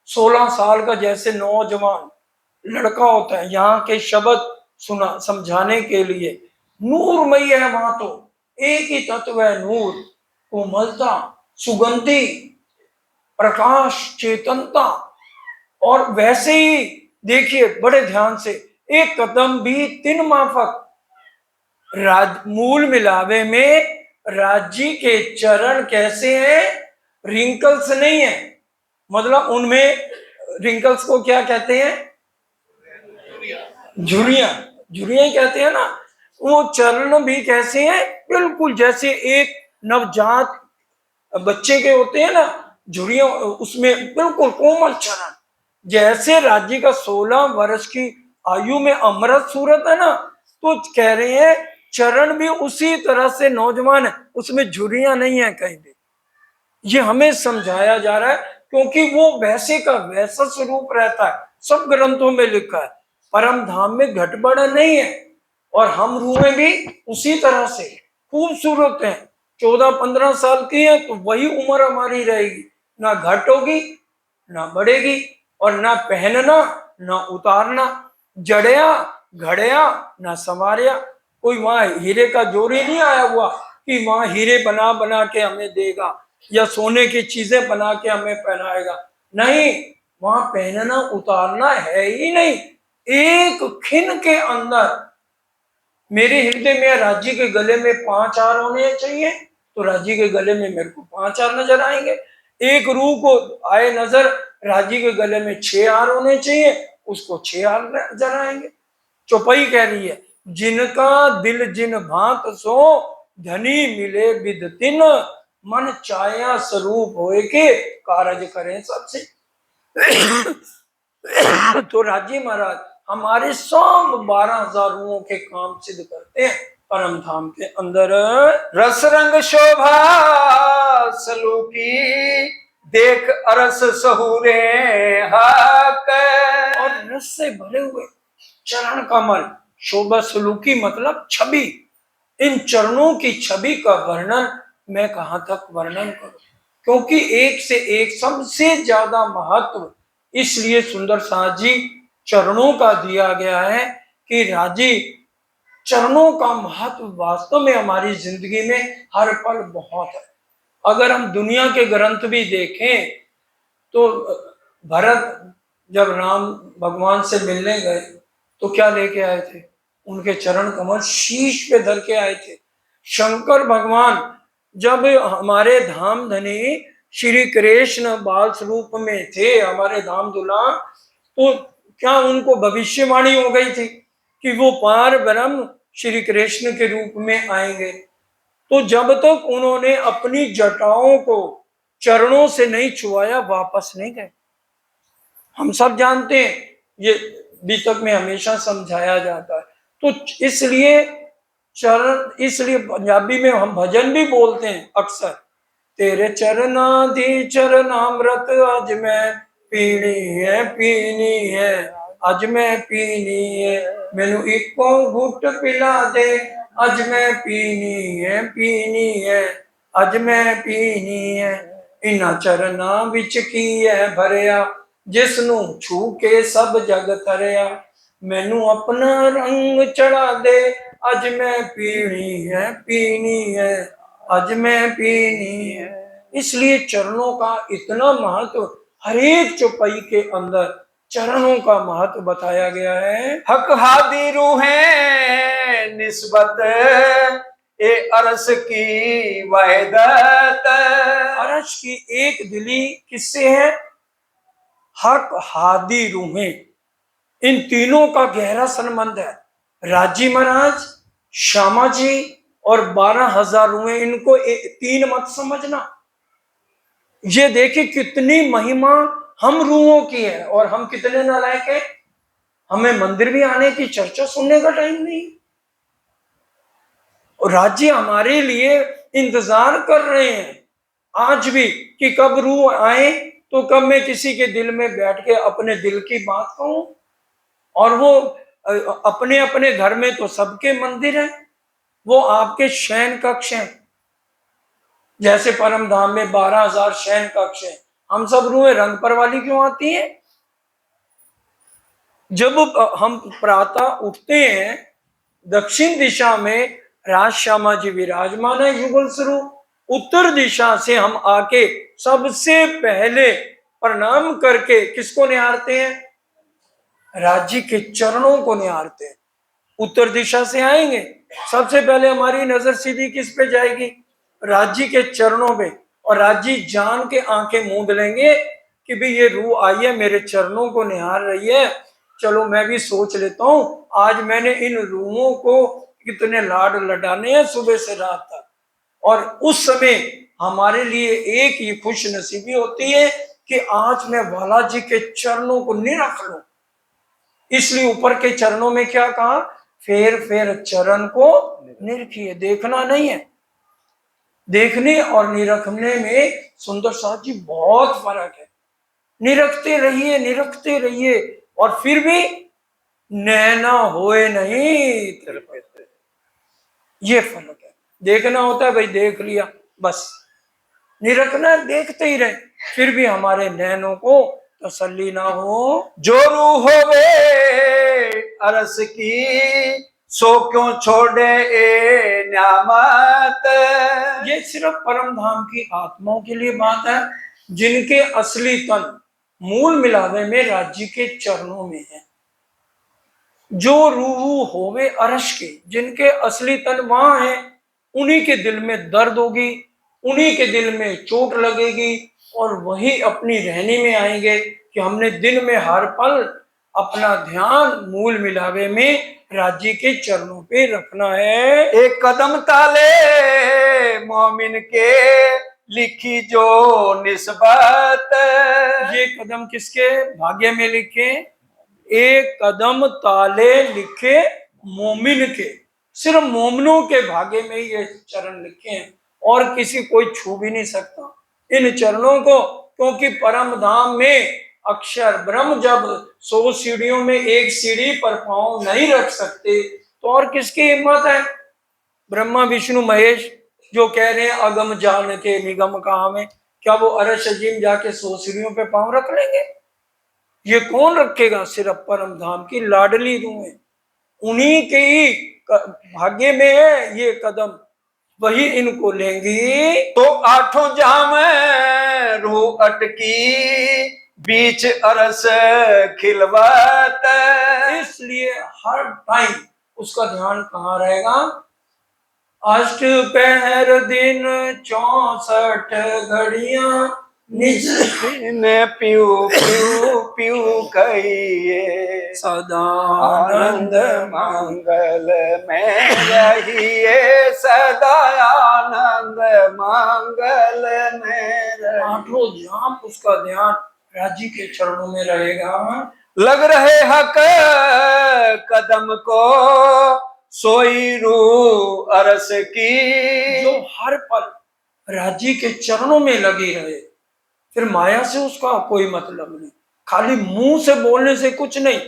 16 साल का जैसे नौजवान लड़का होता है, यहाँ के शब्द सुना समझाने के लिए, नूरमयी है वहां, तो एक ही तत्व है नूर, कोमलता, सुगंधी, प्रकाश, चेतनता। और वैसे ही देखिए बड़े ध्यान से, एक कदम भी 3 माफक, मूल मिलावे में राज्य के चरण कैसे हैं, रिंकल्स नहीं है, मतलब उनमें रिंकल्स को क्या कहते हैं, झुर्रियां, झुर्रियां कहते हैं ना, वो चरण भी कैसे हैं, बिल्कुल जैसे एक नवजात बच्चे के होते हैं ना झुर्रियां, उसमें बिल्कुल कोमल चरण। जैसे राज्य का 16 वर्ष की आयु में अमृत सूरत है ना, तो कह रहे हैं चरण भी उसी तरह से नौजवान है, उसमें झुर्रियां नहीं है कहीं भी। ये हमें समझाया जा रहा है, क्योंकि वो वैसे का वैसा स्वरूप रहता है, सब ग्रंथों में लिखा है, परम धाम में घटबड़ नहीं है, और हम रूहें भी उसी तरह से खूबसूरत हैं। 14-15 साल की है तो वही उम्र हमारी रहेगी, ना घट होगी ना बढ़ेगी, और ना पहनना ना उतारना, जड़या घड़या ना संवारया। कोई वहां हीरे का जोरी नहीं आया हुआ कि वहां हीरे बना बना के हमें देगा, या सोने की चीजें बना के हमें पहनाएगा, नहीं, वहां पहनना उतारना है ही नहीं। एक खिन के अंदर मेरे हृदय में राज्य के गले में 5 हार होने चाहिए, तो राज्य के गले में मेरे को 5 हार नजर आएंगे। एक रूह को आए नजर राज्य के गले में 6 हार होने चाहिए, उसको 6 हार नजर आएंगे। चौपाई कह रही है, जिनका दिल जिन भांत सो धनी मिले विद मन चाया स्वरूप होए के कारज करें सबसे। तो राजी महाराज हमारे सब 12,000 रूहों के काम सिद्ध करते हैं परम धाम के अंदर। रस रंग शोभा सलूकी देख अरस सहूरे हक। और रस से भरे हुए चरण कमल, शोभा सलूकी मतलब छवि, इन चरणों की छवि का वर्णन मैं कहां तक वर्णन करूं, क्योंकि एक से एक सबसे ज्यादा महत्व इसलिए सुंदर साथ जी चरणों का दिया गया है कि राजी चरणों का महत्व वास्तव में हमारी जिंदगी में हर पल बहुत है। अगर हम दुनिया के ग्रंथ भी देखें तो भरत जब राम भगवान से मिलने गए तो क्या लेके आए थे, उनके चरण कमल शीश पे धर के आए थे। शंकर भगवान जब हमारे धाम धनी श्री कृष्ण बाल स्वरूप में थे, हमारे धाम दुल्हा, तो क्या उनको भविष्यवाणी हो गई थी कि वो पार ब्रह्म श्री कृष्ण के रूप में आएंगे। तो जब तक उन्होंने अपनी जटाओं को चरणों से नहीं छुआया वापस नहीं गए। हम सब जानते हैं, ये बीतक में हमेशा समझाया जाता है। तो इसलिए चरण, इसलिए पंजाबी में हम भजन भी बोलते हैं अक्सर, तेरे चरणाधि चरणामृत आज मैं पीनी है आज मैं पीनी है, मैनू इको घुट पिला दे आज मैं पीनी है आज मैं पीनी है। इन्हां चरना विच की है भरिया जिसनू छू के सब जग तरिया, मैनू अपना रंग चढ़ा दे आज मैं पीनी है आज मैं पीनी है। इसलिए चरणों का इतना महत्व, हर एक चौपाई के अंदर चरणों का महत्व बताया गया है। हक हादी रूहें निस्बत ए अरस की वहदत। अरश की एक दिली किससे है? हक हादी रूहें, इन तीनों का गहरा संबंध है। राजी महाराज, श्यामा जी और 12,000 रूहें, इनको 3 मत समझना। ये देखिए कितनी महिमा हम रूहों की है और हम कितने नालायक हैं। हमें मंदिर भी आने की, चर्चा सुनने का टाइम नहीं। और राज्य हमारे लिए इंतजार कर रहे हैं आज भी कि कब रूह आए, तो कब मैं किसी के दिल में बैठ के अपने दिल की बात कहूं। और वो अपने अपने घर में तो सबके मंदिर हैं, वो आपके शयन कक्ष हैं। जैसे परम धाम में 12,000 शयन कक्ष हैं, हम सब रूहें रंग पर वाली क्यों आती हैं? जब हम प्रातः उठते हैं, दक्षिण दिशा में राज श्यामा जी विराजमान है युगल स्वरूप। उत्तर दिशा से हम आके सबसे पहले प्रणाम करके किसको निहारते हैं? राज्य के चरणों को निहारते हैं। उत्तर दिशा से आएंगे, सबसे पहले हमारी नजर सीधी किस पे जाएगी? राज्य के चरणों पे। और राज्य जान के आंखें मूंद लेंगे कि भाई ये रूह आई है, मेरे चरणों को निहार रही है, चलो मैं भी सोच लेता हूं आज मैंने इन रूहों को कितने लाड लडाने हैं सुबह से रात तक। और उस समय हमारे लिए एक ही खुश नसीबी होती है कि आज मैं बालाजी के चरणों को निरख लूं। इसलिए ऊपर के चरणों में क्या कहा? फेर फेर चरण को निरखिए। देखना नहीं है, देखने और निरखने में सुंदर साथ जी बहुत फर्क है। निरखते रहिए और फिर भी नैना होए नहीं तिरपते, ये फर्क है। देखना होता है भाई देख लिया बस, निरखना देखते ही रहे, फिर भी हमारे नैनों को तसल्ली ना हो। जो रूह होवे अरस की सो क्यों छोड़े ए न्यामत। ये सिर्फ परम धाम की आत्माओं के लिए बात है जिनके असली तन मूल मिलावे में राज्य के चरणों में है। जो रूह होवे अरश के, जिनके असली तन वहां है, उन्हीं के दिल में दर्द होगी, उन्हीं के दिल में चोट लगेगी, और वही अपनी रहनी में आएंगे कि हमने दिन में हर पल अपना ध्यान मूल मिलावे में राज्य के चरणों पे रखना है। एक कदम ताले मोमिन के लिखी जो निस्बत। ये कदम किसके भाग्य में लिखे? एक कदम ताले लिखे मोमिन के, सिर्फ मोमिनों के भाग्य में ये चरण लिखे हैं और किसी कोई छू भी नहीं सकता इन चरणों को, क्योंकि परम धाम में अक्षर ब्रह्म जब 100 सीढ़ियों में एक सीढ़ी पर पांव नहीं रख सकते तो और किसकी हिम्मत है? ब्रह्मा विष्णु महेश जो कह रहे हैं अगम जान के निगम कहाँ में, क्या वो अरश अजीम जाके 100 सीढ़ियों पे पांव रख लेंगे? ये कौन रखेगा? सिर्फ परम धाम की लाडली रूहें, उन्हीं के ही भाग्य में है ये कदम, वही इनको लेंगी। तो आठों जाम रूह अटकी बीच अरस खिलवत। इसलिए हर टाइम उसका ध्यान कहाँ रहेगा? अष्ट पहर दिन 64 घड़ियां निज ने पीऊ पीऊ पीऊ कहिए सदा आनंद मंगल में रहिए, सदा आनंद मंगल में रहिए। आठों जाम उसका ध्यान राज्य के चरणों में रहेगा। लग रहे हक कदम को सोई रूह अरस की। जो हर पल राज्य के चरणों में लगी रहे, फिर माया से उसका कोई मतलब नहीं, खाली मुंह से बोलने से कुछ नहीं।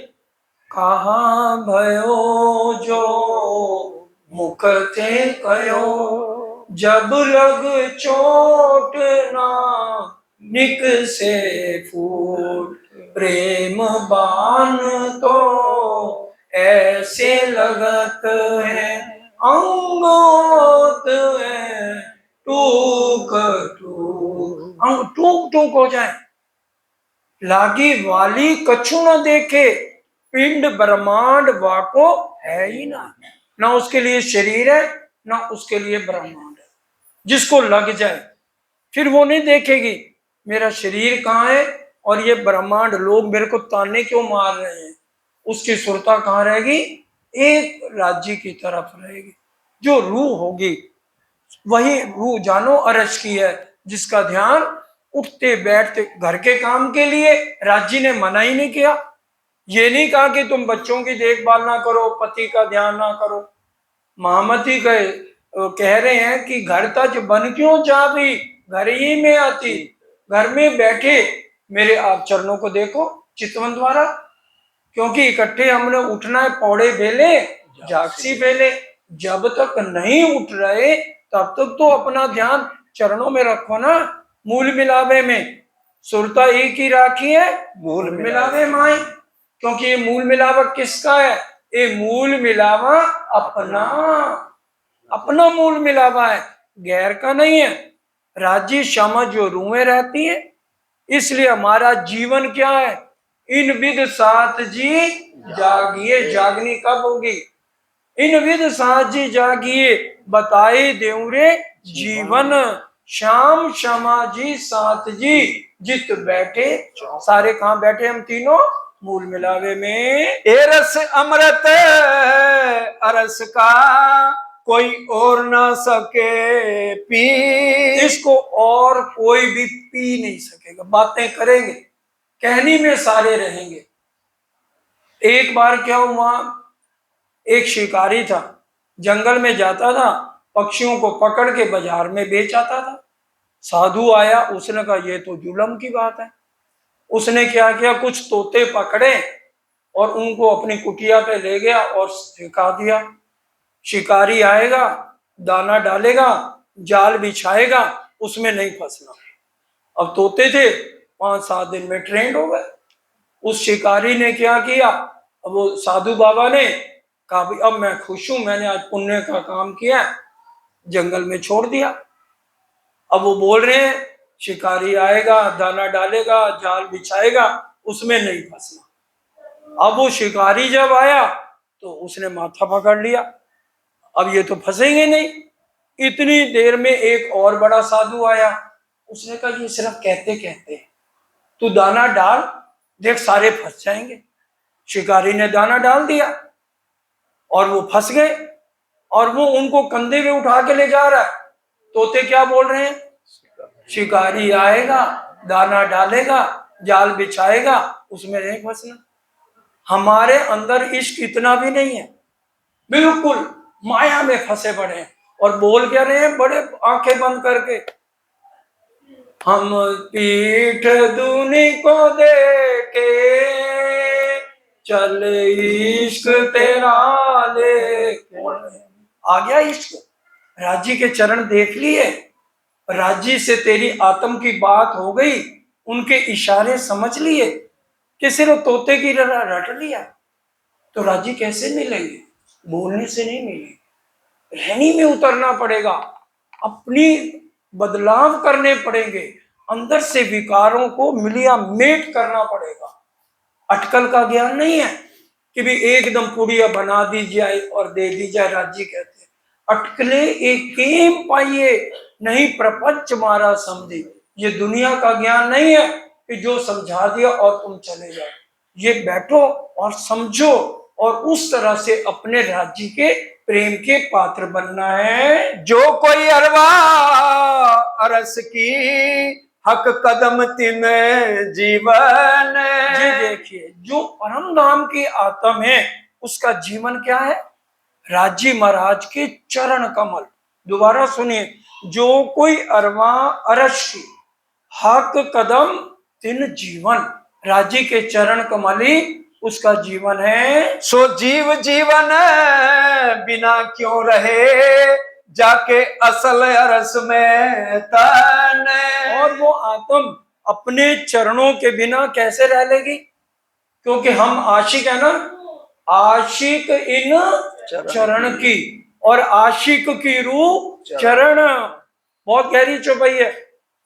कहाँ भयो जो मुख थे कयो, जब लग चोट ना निक से फूट, प्रेम बाण तो ऐसे लगत है, अंगोत है टूक टूक, अंग टूक टूक हो जाए, लागी वाली कछु न देखे, पिंड ब्रह्मांड वाको है ही ना उसके लिए शरीर है ना उसके लिए ब्रह्मांड है। जिसको लग जाए फिर वो नहीं देखेगी मेरा शरीर कहाँ है और ये ब्रह्मांड लोग मेरे को ताने क्यों मार रहे हैं, उसकी सुरता कहाँ रहेगी? एक राज्य की तरफ रहेगी। जो रूह होगी वही रूह जानो अरश की है, जिसका ध्यान उठते बैठते घर के काम के लिए राज्य ने मना ही नहीं किया। ये नहीं कहा कि तुम बच्चों की देखभाल ना करो, पति का ध्यान ना करो। महामती कह रहे हैं कि घर तज बन क्यों चाबी, घर ही में आती, घर में बैठे मेरे आप चरणों को देखो चितवन द्वारा, क्योंकि इकट्ठे हमने उठना है, पौड़े बेले जागसी बेले, जब तक नहीं उठ रहे तब तक तो अपना ध्यान चरणों में रखो ना। मूल मिलावे में सुरता एक ही राखी है, मूल मिलावे माए, क्योंकि ये मूल मिलावा किसका है? ये मूल मिलावा अपना अपना मूल मिलावा है, गैर का नहीं है। राज्य क्षमा जो रूहें रहती है, इसलिए हमारा जीवन क्या है? इन विद साथ जी जागिए, जागनी कब होगी? इन विद साथ जी जागिए, बताए देउरे जीवन, श्याम क्षमा जी साथ जी जित बैठे। सारे कहाँ बैठे हम तीनों? मूल मिलावे में। ए रस अमृत अरस का कोई और ना सके पी, इसको और कोई भी पी नहीं सकेगा। बातें करेंगे, कहनी में सारे रहेंगे। एक बार क्या हुआ, एक शिकारी था, जंगल में जाता था, पक्षियों को पकड़ के बाजार में बेच आता था। साधु आया, उसने कहा ये तो जुल्म की बात है। उसने क्या किया, कुछ तोते पकड़े और उनको अपनी कुटिया पे ले गया और सिखा दिया। शिकारी आएगा, दाना डालेगा, जाल बिछाएगा, उसमें नहीं फंसना। अब तोते थे 5-7 दिन में ट्रेंड हो गए। उस शिकारी ने क्या किया, अब वो साधु बाबा ने कहा भाई अब मैं खुश हूं, मैंने आज पुण्य का काम किया, जंगल में छोड़ दिया। अब वो बोल रहे हैं शिकारी आएगा, दाना डालेगा, जाल बिछाएगा, उसमें नहीं फंसना। अब वो शिकारी जब आया तो उसने माथा पकड़ लिया, अब ये तो फंसेंगे नहीं। इतनी देर में एक और बड़ा साधु आया, उसने कहा ये सिर्फ कहते कहते हैं, तू दाना डाल, देख सारे फंस जाएंगे। शिकारी ने दाना डाल दिया और वो फंस गए, और वो उनको कंधे में उठा के ले जा रहा है। तोते क्या बोल रहे हैं? शिकारी आएगा, दाना डालेगा, जाल बिछाएगा, उसमें नहीं फंसना। हमारे अंदर इश्क इतना भी नहीं है, बिल्कुल माया में फंसे पड़े हैं। और बोल क्या रहे हैं बड़े आंखें बंद करके, हम पीठ दूनी को दे के चल इश्क तेरा ले। आ गया इश्क, राजी के चरण देख लिए, राजी से तेरी आत्म की बात हो गई, उनके इशारे समझ लिए कि सिर्फ तोते की रट लिया, तो राजी कैसे मिलेंगे? बोलने से नहीं मिलेंगे, रहनी में उतरना पड़ेगा, अपनी बदलाव करने पड़ेंगे, अंदर से विकारों को मिलिया मेट करना पड़ेगा। अटकल का ज्ञान नहीं है कि भी एकदम पुड़िया बना दी जाए और दे दी जाए। राज्य कहते हैं अटकले एक केम पाइए, नहीं प्रपंच मारा समझी। ये दुनिया का ज्ञान नहीं है कि जो समझा दिया और तुम चले जाओ। ये बैठो और समझो और उस तरह से अपने राज्य के प्रेम के पात्र बनना है। जो कोई अरवा अरस की हक कदम तिन जीवन। जी देखिए, जो परम धाम की आत्म है उसका जीवन क्या है? राजी महाराज के चरण कमल। दोबारा सुनिए, जो कोई अरवा अरस की हक कदम तिन जीवन, राजी के चरण कमली उसका जीवन है। सो जीव जीवन बिना क्यों रहे, जाके असल अरस में तन। और वो आत्म अपने चरणों के बिना कैसे रह लेगी? क्योंकि हम आशिक है ना, आशिक इन चरण की, और आशिक की रूह चरण। बहुत गहरी चौपाई है।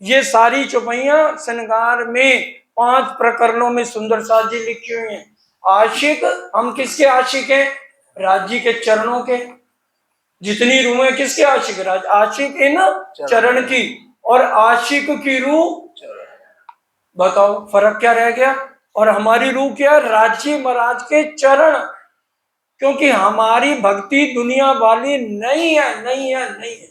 ये सारी चौपाइयां श्रृंगार में 5 प्रकरणों में सुंदर साज जी लिखी हुई हैं। आशिक, हम किसके आशिक हैं? राज्य के चरणों के। जितनी रूह है किसके आशिक? राज आशिक इन चरण की, और आशिक की रूह। बताओ फर्क क्या रह गया? और हमारी रूह क्या? राज्य महाराज के चरण। क्योंकि हमारी भक्ति दुनिया वाली नहीं है, नहीं है, नहीं है।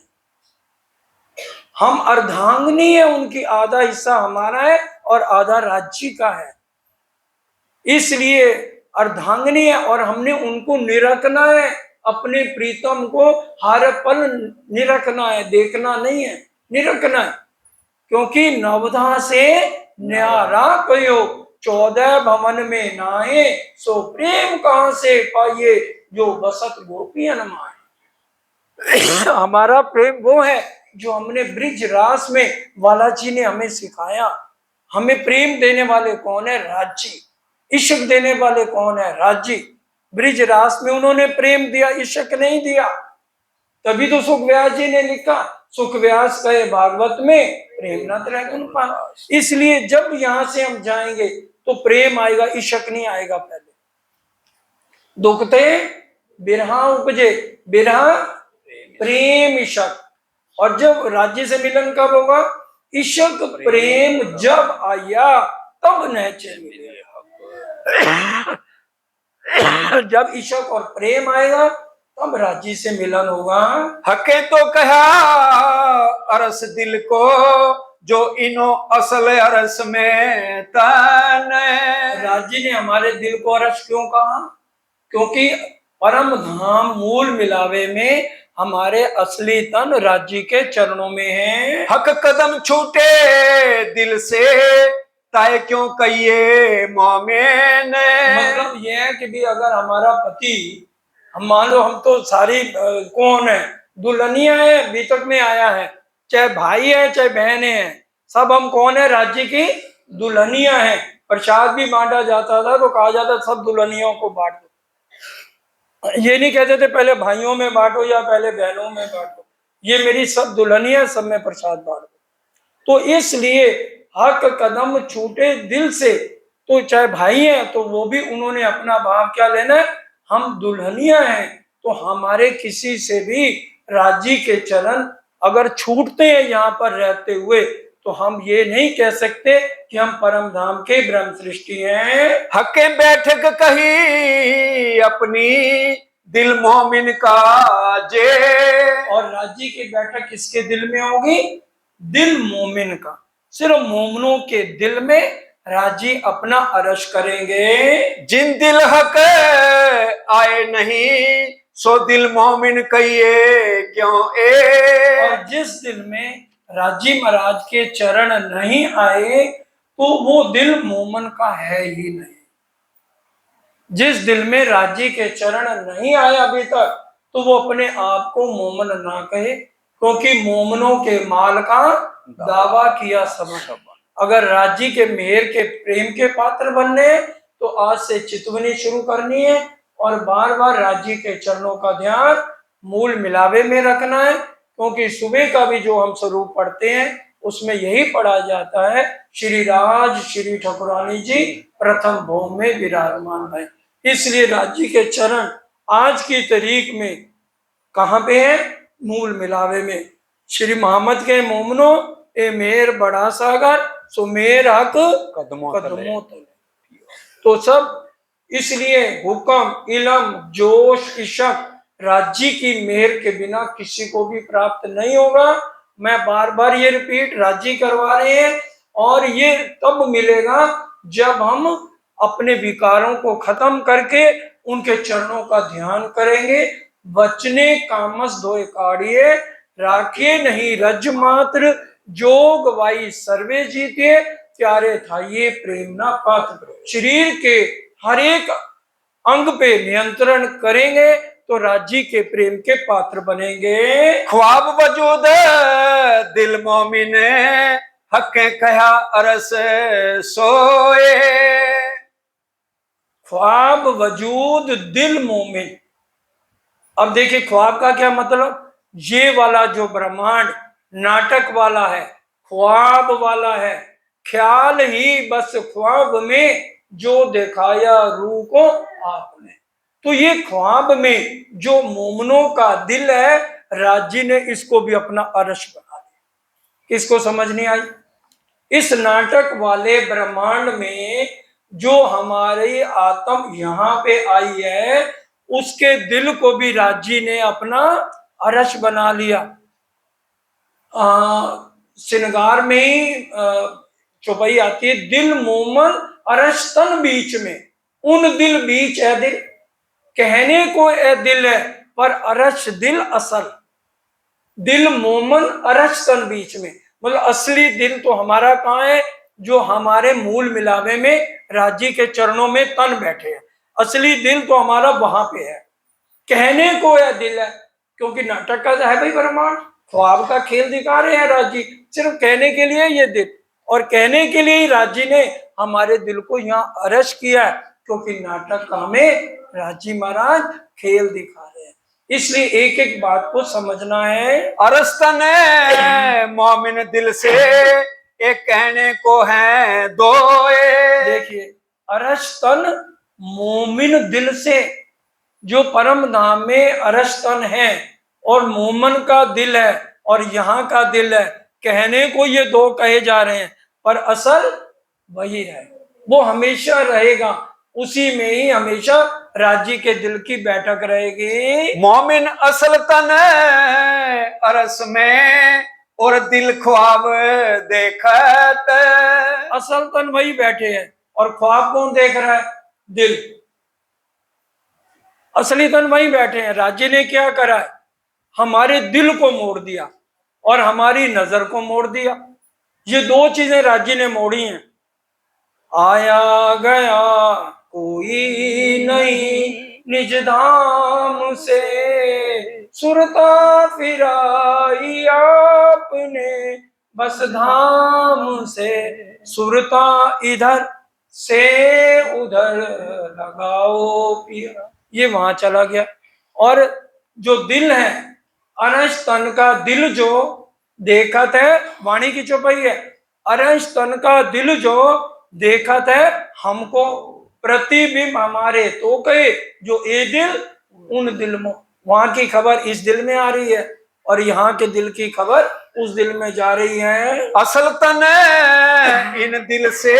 हम अर्धांगनी है उनकी, आधा हिस्सा हमारा है और आधा राज्य का है। इसलिए अर्धांगनी है और हमने उनको निरखना है, अपने प्रीतम को हर पल निरखना है, देखना नहीं है, निरखना है। क्योंकि नवधा से न्यारा कयो, 14 भवन में नाए, सो प्रेम कहां से पाइए, जो बसत गोपियन माए। हमारा प्रेम वो है जो हमने ब्रिज रास में बालाजी ने हमें सिखाया। हमें प्रेम देने वाले कौन है? राज्य। इश्क देने वाले कौन है? राज्य। ब्रिज रास में उन्होंने प्रेम दिया, इश्क नहीं दिया। तभी तो सुख व्यास जी ने लिखा, सुख व्यास कहे भागवत में प्रेम न त्रय गुण पाना। इसलिए जब यहां से हम जाएंगे तो प्रेम आएगा, इश्क नहीं आएगा। पहले दुखते बिरहा उपजे, बिरहा प्रेम इश्क। और जब राज्य से मिलन कब होगा? इश्क प्रेम जब आया तब नहचे मिले। जब इश्क और प्रेम आएगा तब राज्य से मिलन होगा। हके तो कहा अरस दिल को, जो इनो असल अरस में तन। राज्य ने हमारे दिल को अरस क्यों कहा? क्योंकि परम धाम मूल मिलावे में हमारे असली तन राज्य के चरणों में है। हक कदम छूटे दिल से, ताए क्यों कहिए मोमेन। मतलब यह है कि भी अगर हमारा पति, हम मान लो हम तो सारी कौन है, दुल्हनिया है, अभी तक में आया है, चाहे भाई है चाहे बहनें हैं, सब हम कौन है? राज्य की दुल्हनिया है। प्रसाद भी बांटा जाता था तो कहा जाता सब दुल्हनियों को बांट दो। ये नहीं कहते थे पहले भाइयों में बांटो या पहले बहनों में बांटो, ये मेरी सब दुल्हनियां, सब में प्रसाद बांट दो। तो इसलिए हक कदम छूटे दिल से, तो चाहे भाई हैं तो वो भी उन्होंने अपना भाव क्या लेना है, हम दुल्हनियां हैं तो हमारे किसी से भी राजी के चरण अगर छूटते हैं यहाँ पर रहते हुए, तो हम ये नहीं कह सकते कि हम परम धाम के ब्रह्म सृष्टि हैं। हके बैठक कही अपनी दिल मोमिन का जे। और राज्य की बैठक किसके दिल में होगी, दिल मोमिन का। सिर्फ मोमिनों के दिल में राजी अपना अरश करेंगे। जिन दिल हक आए नहीं सो दिल मोमिन कहिए क्यों ए। और जिस दिल में राजी महाराज के चरण नहीं आए तो वो दिल मोमन का है ही नहीं। जिस दिल में राजी के चरण नहीं आए अभी तक, तो वो अपने आप को मोमन ना कहे, क्योंकि मोमनों के माल का दावा किया सब। अगर राजी के मेहर के प्रेम के पात्र बनने तो आज से चितवनी शुरू करनी है और बार बार राजी के चरणों का ध्यान मूल मिलावे में रखना है। क्योंकि सुबह का भी जो हम स्वरूप पढ़ते हैं उसमें यही पढ़ा जाता है, श्री राज श्री ठाकुरानी जी प्रथम भोग में विराजमान है। इसलिए राजी के चरण आज की तारीख में कहाँ पे है, मूल मिलावे में। श्री मोहम्मद के मोमनो ए मेर बड़ा सागर सो मेर हक कदमों कदमों तले। तो सब इसलिए हुक्म इलम जोश इशक राज्य की मेहर के बिना किसी को भी प्राप्त नहीं होगा। मैं बार बार ये रिपीट राज्य करवा रहे हैं, और ये तब मिलेगा जब हम अपने विकारों को खत्म करके उनके चरणों का ध्यान करेंगे। वचने कामस धोए काढ़िए राखे नहीं रज मात्र, जोग वाई सर्वे जीते प्यारे था ये प्रेम ना पात्र। शरीर के हर एक अंग पे नियंत्रण करेंगे तो राज्य के प्रेम के पात्र बनेंगे। ख्वाब वजूद दिल मोमिन हके कहा अरस सोए। ख्वाब वजूद दिल मोमिन। अब देखिए ख्वाब का क्या मतलब, ये वाला जो ब्रह्मांड नाटक वाला है, ख्वाब वाला है, ख्याल ही बस ख्वाब में जो दिखाया रूह को आपने। तो ये ख्वाब में जो मोमनों का दिल है, राजी ने इसको भी अपना अरश बना दिया। किसको समझ नहीं आई, इस नाटक वाले ब्रह्मांड में जो हमारी आत्म यहाँ पे आई है उसके दिल को भी राजी ने अपना अरश बना लिया। श्रृंगार में ही चौपाई आती है, दिल मोमन अरश तन बीच में, उन दिल बीच है दिल, कहने को ए दिल है पर अरश दिल असल। दिल मोमन अरश तन बीच में, मतलब असली दिल तो हमारा कहाँ है, जो हमारे मूल मिलावे में राजी के चरणों में तन बैठे हैं। असली दिल तो हमारा वहां पे है, कहने को यह दिल है, क्योंकि नाटक का है भाई ब्रह्मांड, ख्वाब का खेल दिखा रहे हैं राजी, सिर्फ कहने के लिए ये दिल, और कहने के लिए ही राजी ने हमारे दिल को यहाँ अरश किया है, क्योंकि नाटक का हमें राजी महाराज खेल दिखा रहे हैं। इसलिए एक एक बात को समझना है। अरस्तन मोमिन दिल से एक कहने को है दो। देखिए अरस्तन मोमिन दिल से, जो परम धाम में अरस्तन है और मोमन का दिल है और यहाँ का दिल है, कहने को ये दो कहे जा रहे हैं पर असल वही है, वो हमेशा रहेगा, उसी में ही हमेशा राजी के दिल की बैठक रहेगी। मोमिन असल तन अरस में और दिल ख्वाब देखत। असल तन वही बैठे हैं और ख्वाब कौन देख रहा है, दिल। असली तन वही बैठे हैं। राजी ने क्या करा है, हमारे दिल को मोड़ दिया और हमारी नजर को मोड़ दिया। ये दो चीजें राजी ने मोड़ी हैं। आया गया कोई नहीं निज धाम से, सुरता फिराई आपने बस धाम से, सुरता इधर से उधर लगाओ पिया। ये वहां चला गया। और जो दिल है, अरश तन का दिल जो देखत है, वाणी की चौपाई है, अरश तन का दिल जो देखत है हमको, प्रतिबिंब हमारे तो कहे जो ए दिल उन दिल में। वहां की खबर इस दिल में आ रही है और यहाँ के दिल की खबर उस दिल में जा रही है। असल तन इन दिल से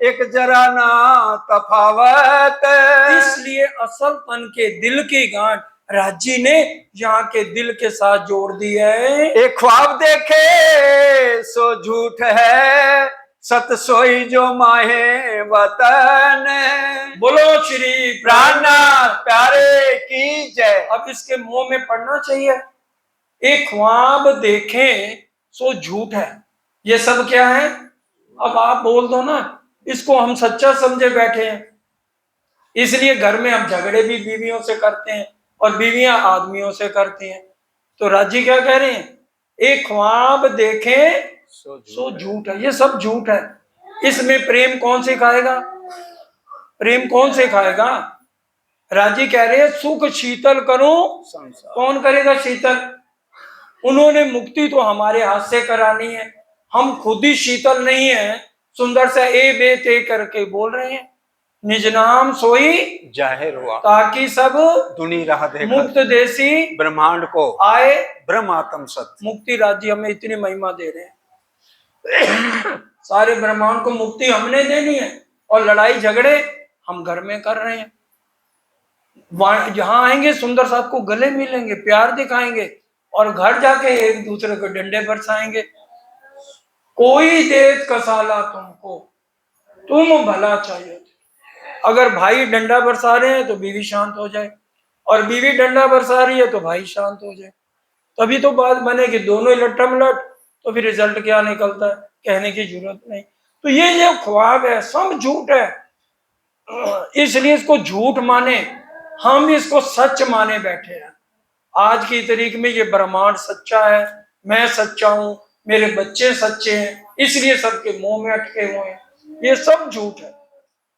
एक जरा ना तफावत, इसलिए असल तन के दिल की गांठ राजी ने यहाँ के दिल के साथ जोड़ दी है। एक ख्वाब देखे सो झूठ है, सत सोई जो माहे वतन। बोलो श्री प्राणनाथ प्यारे की जय। अब इसके मुंह में पढ़ना चाहिए, एक ख्वाब देखें सो झूठ है। ये सब क्या है? अब आप बोल दो ना, इसको हम सच्चा समझे बैठे हैं, इसलिए घर में हम झगड़े भी बीवियों से करते हैं और बीवियां आदमियों से करती हैं। तो राजी क्या कह रहे हैं? एक ख्वाब देखें सो झूठ है। ये सब झूठ है। इसमें प्रेम कौन सिखाएगा? प्रेम कौन सिखाएगा? राजी कह रहे हैं सुख शीतल करूं, कौन करेगा शीतल? उन्होंने मुक्ति तो हमारे हाथ से करानी है, हम खुद ही शीतल नहीं है। सुंदर सा ए बे ते करके बोल रहे हैं, निज नाम सोई जाहिर हुआ, ताकि सब दुनी राह देखत, मुक्त देसी ब्रह्मांड को आए ब्रह्म आत्म सत्य। मुक्ति राज्य हमें इतनी महिमा दे रहे हैं सारे ब्रह्मांड को मुक्ति हमने देनी है और लड़ाई झगड़े हम घर में कर रहे हैं। जहां आएंगे सुंदर साथ को गले मिलेंगे, प्यार दिखाएंगे और घर जाके एक दूसरे को डंडे बरसाएंगे। कोई देत कसाला तुमको, तुम भला चाहिए। अगर भाई डंडा बरसा रहे हैं तो बीवी शांत हो जाए और बीवी डंडा बरसा रही है तो भाई शांत हो जाए, तभी तो बात बनेगी। दोनों लट्ठम लट, तो फिर रिजल्ट क्या निकलता है कहने की जरूरत नहीं। तो ये जो ख्वाब है सब झूठ है, इसलिए इसको झूठ माने, हम इसको सच माने बैठे हैं। आज की तारीख में ये ब्रह्मांड सच्चा है, मैं सच्चा हूं, मेरे बच्चे सच्चे हैं, इसलिए सबके मुंह में अटके हुए हैं। ये सब झूठ है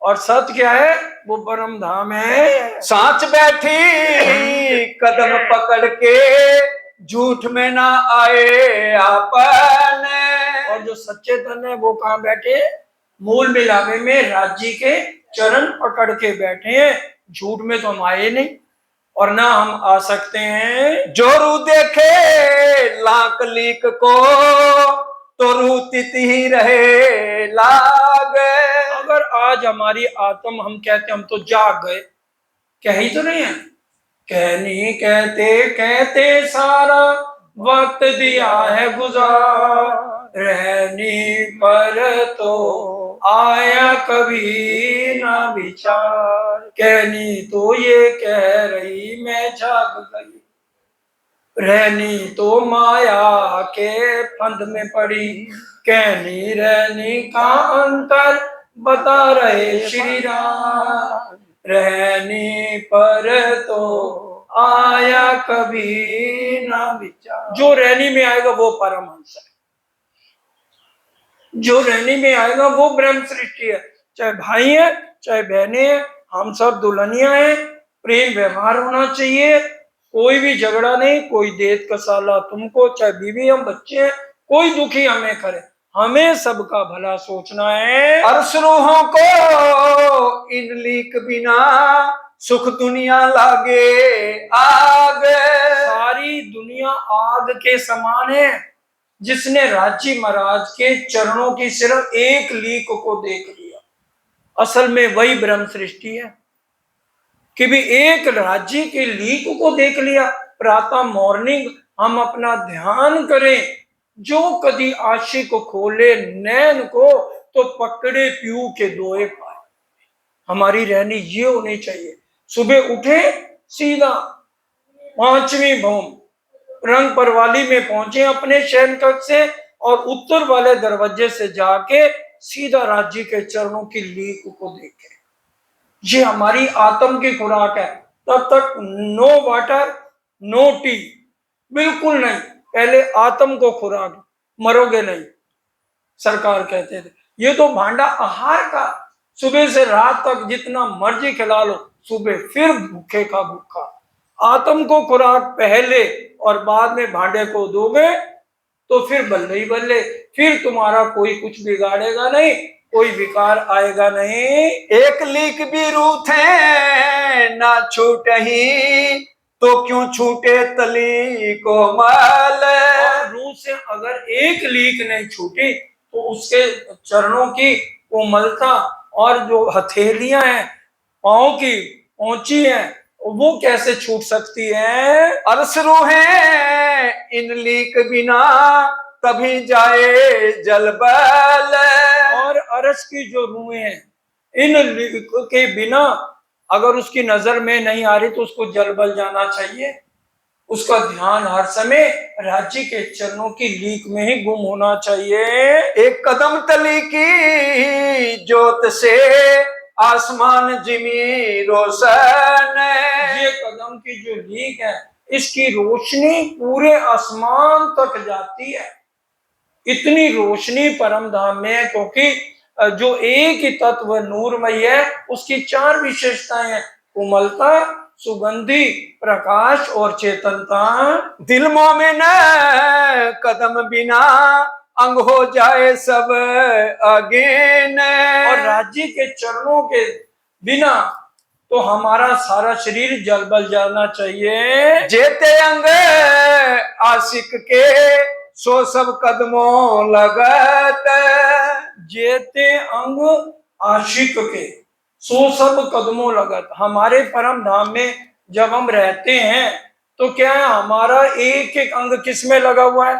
और सत्य क्या है? वो परम धाम है। सांच बैठी कदम पकड़ के, झूठ में ना आए आपन। और जो सच्चे धन है वो कहाँ बैठे? मूल मिलावे में राज्य के चरण पकड़ के बैठे हैं। झूठ में तो हम आए नहीं और ना हम आ सकते हैं। जो रू देखे लाख लीक को, तो रू तिति ही रहे लाग। अगर आज हमारी आत्म, हम कहते हम तो जाग गए, कह ही तो नहीं है, कहनी कहते कहते सारा वक्त दिया है गुजार, रहनी पर तो आया कभी ना विचार। कहनी तो ये कह रही मैं जाग गई, रहनी तो माया के फंद में पड़ी, कहनी रहनी का अंतर बता रहे श्री राम, रहनी पर तो आया कभी ना विचार। जो रहनी में आएगा वो परमहंस है, जो रहनी में आएगा वो ब्रह्म सृष्टि है। चाहे भाई है चाहे बहनें हैं, हम सब दुल्हनियां हैं। प्रेम व्यवहार होना चाहिए, कोई भी झगड़ा नहीं, कोई देत कसाला तुमको, चाहे बीवी हम बच्चे हैं, कोई दुखी हमें करे, हमें सबका भला सोचना है। अर्श रूहों को इन लीक बिना, सुख दुनिया लागे आग। सारी दुनिया आग के समान है। जिसने राजी महाराज के चरणों की सिर्फ एक लीक को देख लिया, असल में वही ब्रह्म सृष्टि है। कि भी एक राज्य के लीक को देख लिया, प्रातः मॉर्निंग हम अपना ध्यान करें। जो कदी आशिक को खोले नैन को, तो पकड़े पीऊ के दोए पाए। हमारी रहनी ये होनी चाहिए, सुबह उठे सीधा 5वीं भौम रंग परवाली में पहुंचे अपने शयन कक्ष से और उत्तर वाले दरवाजे से जाके सीधा राज्य के चरणों की लीक को देखे। ये हमारी आत्म की खुराक है। तब तक नो वाटर नो टी, बिल्कुल नहीं। पहले आत्म को खुराक, मरोगे नहीं, सरकार कहते थे। ये तो भांडा आहार का, सुबह से रात तक जितना मर्जी खिला लो, सुबह फिर भूखे का भूखा। आत्म को खुराक पहले और बाद में भांडे को दोगे तो फिर बल्ले ही बल्ले, फिर तुम्हारा कोई कुछ बिगाड़ेगा नहीं, कोई विकार आएगा नहीं। एक लीक भी रूठे ना छूटही, तो क्यों छूटे तली को मल। और रूह से अगर एक लीक नहीं छूटी तो उसके चरणों की कोमलता और जो हथेलियां हैं पांव की पहुंची हैं वो कैसे छूट सकती है। अरस रूहे इन लीक बिना तभी जाए जलबल। और अरस की जो रूहें हैं इन लीक के बिना अगर उसकी नजर में नहीं आ रही तो उसको जलबल जाना चाहिए। उसका ध्यान हर समय राज्य के चरणों की लीक में ही गुम होना चाहिए। एक कदम तली की जोत से आसमान जिमी रोशन। ये कदम की जो लीक है इसकी रोशनी पूरे आसमान तक जाती है। इतनी रोशनी परम धाम में है क्योंकि जो एक ही तत्व नूरमय है उसकी चार विशेषताएं हैं, कोमलता, सुगंधी, प्रकाश और चेतनता। दिल मोमिन कदम बिना अंग हो जाए सब अगेन। और राज्य के चरणों के बिना तो हमारा सारा शरीर जलबल जाना चाहिए। जेते अंग आशिक के सो सब कदमों लगत। जेते अंग आशिक के सो सब कदमों लगत। हमारे परम धाम में जब हम रहते हैं तो क्या है, हमारा एक एक अंग किस में लगा हुआ है,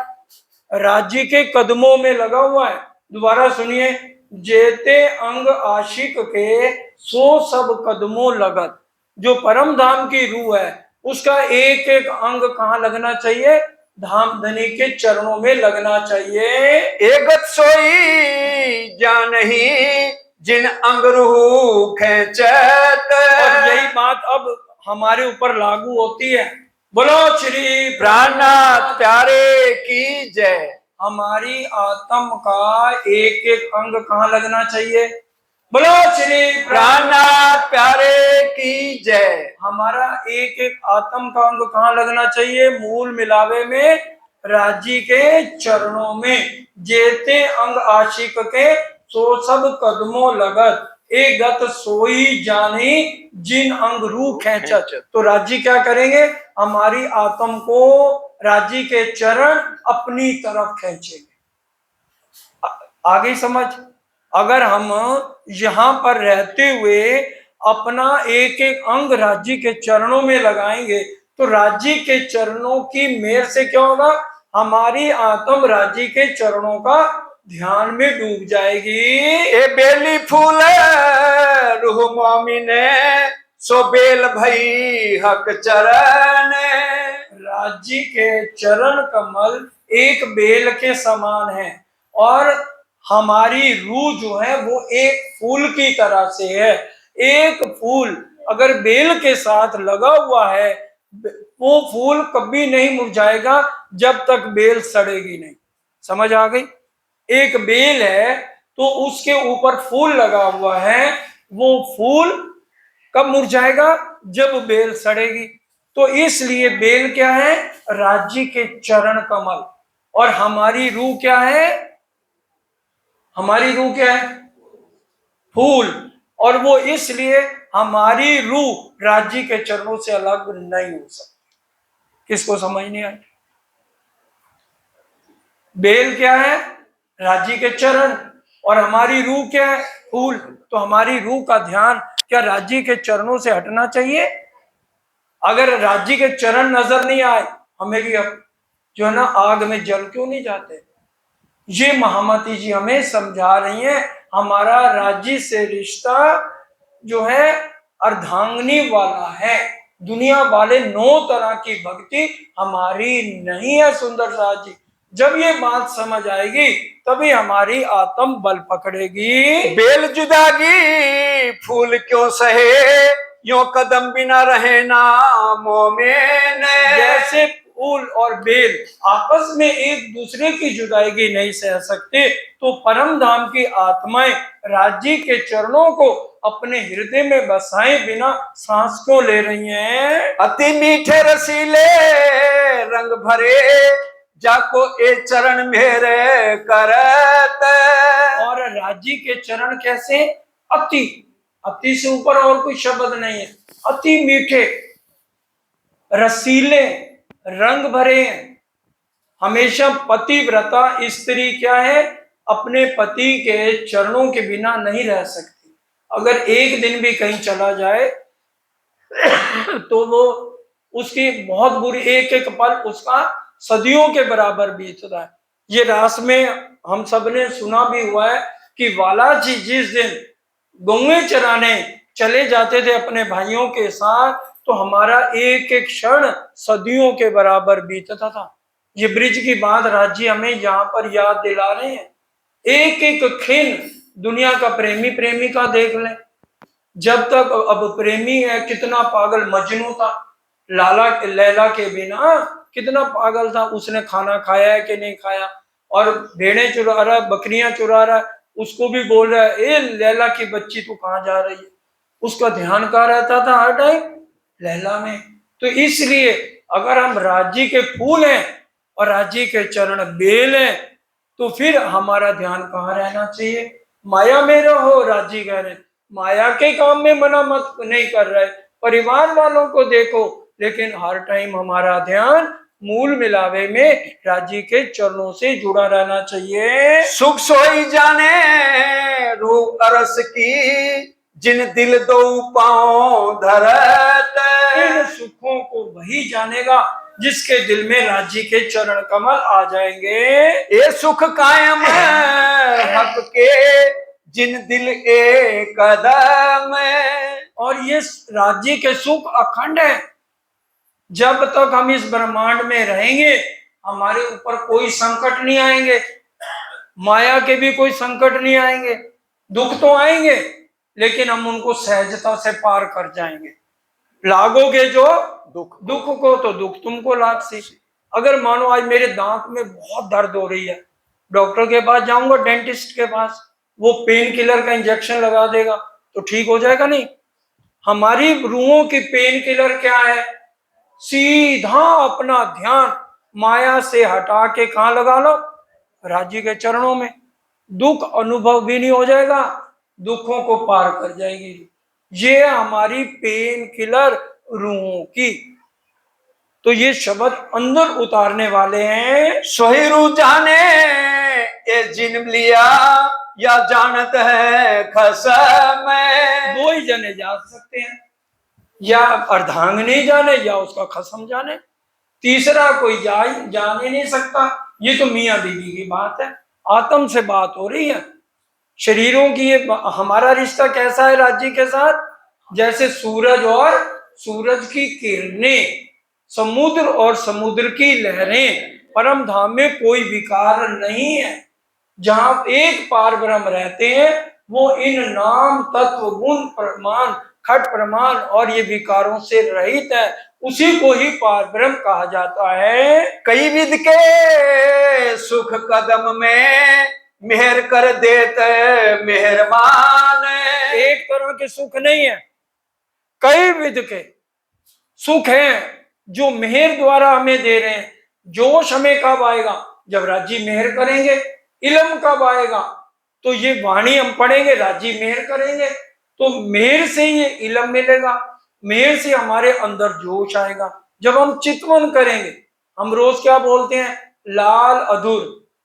राज्य के कदमों में लगा हुआ है। दोबारा सुनिए, जेते अंग आशिक के सो सब कदमों लगत। जो परम धाम की रूह है उसका एक एक अंग कहाँ लगना चाहिए, धाम धनी के चरणों में लगना चाहिए। एकत सोई जानही जिन अंग रूह खेचत। और यही बात अब हमारे ऊपर लागू होती है। बोलो श्री प्राणनाथ प्यारे की जय। हमारी आत्म का एक एक अंग कहाँ लगना चाहिए, बोलो श्री प्राणनाथ प्यारे की जय। हमारा एक एक आत्म का अंग कहाँ लगना चाहिए, मूल मिलावे में राजी के चरणों में। जेते अंग आशिक के सो सब कदमों लगत, एक गत सोई जानी जिन अंग रूह खेचत। तो राजी क्या करेंगे, हमारी आत्म को राजी के चरण अपनी तरफ खींचेंगे। आगे समझ, अगर हम यहाँ पर रहते हुए अपना एक एक अंग राज्य के चरणों में लगाएंगे तो राज्य के चरणों की मेहर से क्या होगा, हमारी आत्म राज्य के चरणों का ध्यान में डूब जाएगी। ए बेली फूल रूह मोमिन सो बेल भई हक चरण। राज्य के चरण कमल एक बेल के समान है और हमारी रूह जो है वो एक फूल की तरह से है। एक फूल अगर बेल के साथ लगा हुआ है वो फूल कभी नहीं मुरझाएगा जब तक बेल सड़ेगी नहीं। समझ आ गई, एक बेल है तो उसके ऊपर फूल लगा हुआ है, वो फूल कब मुरझाएगा, जब बेल सड़ेगी। तो इसलिए बेल क्या है, राज्य के चरण कमल। और हमारी रूह क्या है, हमारी रूह क्या है, फूल। और वो इसलिए हमारी रूह राज्य के चरणों से अलग नहीं हो सकती। किसको समझ नहीं आई, बेल क्या है, राज्य के चरण, और हमारी रूह क्या है, फूल। तो हमारी रूह का ध्यान क्या राज्य के चरणों से हटना चाहिए। अगर राज्य के चरण नजर नहीं आए, हमें भी अब जो है ना आग में जल क्यों नहीं जाते। ये महामती जी हमें समझा रही हैं, हमारा राज्य से रिश्ता जो है अर्धांगिनी वाला है। दुनिया वाले 9 तरह की भक्ति हमारी नहीं है। सुंदर साथ जी, जब ये बात समझ आएगी तभी हमारी आत्म बल पकड़ेगी। बेल जुदागी फूल क्यों सहे, यो कदम बिना रहे ना मोमिन। जैसे फूल और बेल आपस में एक दूसरे की जुदाई नहीं सह सकते, तो परम धाम की आत्माएं राज्य के चरणों को अपने हृदय में बसाए बिना सांस क्यों ले रही हैं? अति मीठे रसीले रंग भरे जाको ए चरण मेरे करत। और राज्य के चरण कैसे? अति, अति से ऊपर और कोई शब्द नहीं है। अति मीठे, रसीले, रंग भरे हैं। हमेशा पतिव्रता स्त्री क्या है? अपने पति के चरणों के बिना नहीं रह सकती। अगर एक दिन भी कहीं चला जाए तो वो उसकी बहुत बुरी, एक एक पल उसका सदियों के बराबर बीतता है। ये रास में हम सब ने सुना भी हुआ है कि बालाजी जिस दिन गौएं चराने चले जाते थे अपने भाइयों के साथ, तो हमारा एक एक क्षण सदियों के बराबर बीतता था। ये ब्रिज की बात राज्य हमें यहाँ पर याद दिला रहे हैं। एक एक क्षण दुनिया का प्रेमी प्रेमिका देख ले, जब तक अब प्रेमी है, कितना पागल मजनू था लाला लैला के बिना, कितना पागल था। उसने खाना खाया है कि नहीं खाया, और भेड़ें चुरा रहा है, बकरियां चुरा रहा है, उसको भी बोल रहा है ए लैला की बच्ची तू कहाँ जा रही है। उसका ध्यान कहाँ रहता था हर टाइम? लैला में। तो इसलिए अगर हम राज्य के फूल हैं और राज्य के चरण बेल हैं, तो फिर हमारा ध्यान कहाँ रहना चाहिए? माया में रहो। राज्य कह रहे माया के काम में मना मत नहीं कर रहे, परिवार वालों को देखो, लेकिन हर टाइम हमारा ध्यान मूल मिलावे में राज्य के चरणों से जुड़ा रहना चाहिए। सुख सोई जाने रूह अरस की जिन दिल दो पांव धरत। इन सुखों को वही जानेगा जिसके दिल में राज्य के चरण कमल आ जाएंगे। ये सुख कायम हक के जिन दिल एक कदम। और ये राज्य के सुख अखंड है। जब तक हम इस ब्रह्मांड में रहेंगे हमारे ऊपर कोई संकट नहीं आएंगे, माया के भी कोई संकट नहीं आएंगे। दुख तो आएंगे लेकिन हम उनको सहजता से पार कर जाएंगे। लागोगे जो दुख को तो दुख तुमको लाग सी। अगर मानो आज मेरे दांत में बहुत दर्द हो रही है, डॉक्टर के पास जाऊंगा, डेंटिस्ट के पास, वो पेन किलर का इंजेक्शन लगा देगा तो ठीक हो जाएगा? नहीं। हमारी रूहों की पेन किलर क्या है? सीधा अपना ध्यान माया से हटा के कहां लगा लो? राज्य के चरणों में। दुख अनुभव भी नहीं हो जाएगा, दुखों को पार कर जाएगी। ये हमारी पेन किलर रूहों की। तो ये शब्द अंदर उतारने वाले हैं। सोही रू जाने ये जिन लिया या जानत है खसम। दो ही जने जा सकते हैं, या अर्धांगिनी जाने या उसका खसम जाने। तीसरा कोई जान ही नहीं सकता। ये तो मियां बीवी की बात है, आत्म से बात हो रही है। शरीरों की ये हमारा रिश्ता कैसा है राज्य के साथ? जैसे सूरज और सूरज की किरणें, समुद्र और समुद्र की लहरें। परम धाम में कोई विकार नहीं है। जहां एक पार ब्रह्म रहते हैं वो इन नाम तत्व गुण प्रमाण खट प्रमाण और ये विकारों से रहित है। उसी को ही पार ब्रह्म कहा जाता है। कई विध के सुख कदम में मेहर कर देते मेहरबान। एक तरह के सुख नहीं है, कई विध के सुख हैं जो मेहर द्वारा हमें दे रहे हैं। जोश हमें कब आएगा? जब राज्य मेहर करेंगे। इल्म कब आएगा? तो ये वाणी हम पढ़ेंगे, राज्य मेहर करेंगे, तो मेहर से ये इल्म मिलेगा, मेहर से हमारे अंदर जोश आएगा। जब हम चितवन करेंगे, हम रोज क्या बोलते हैं? लाल अधूर,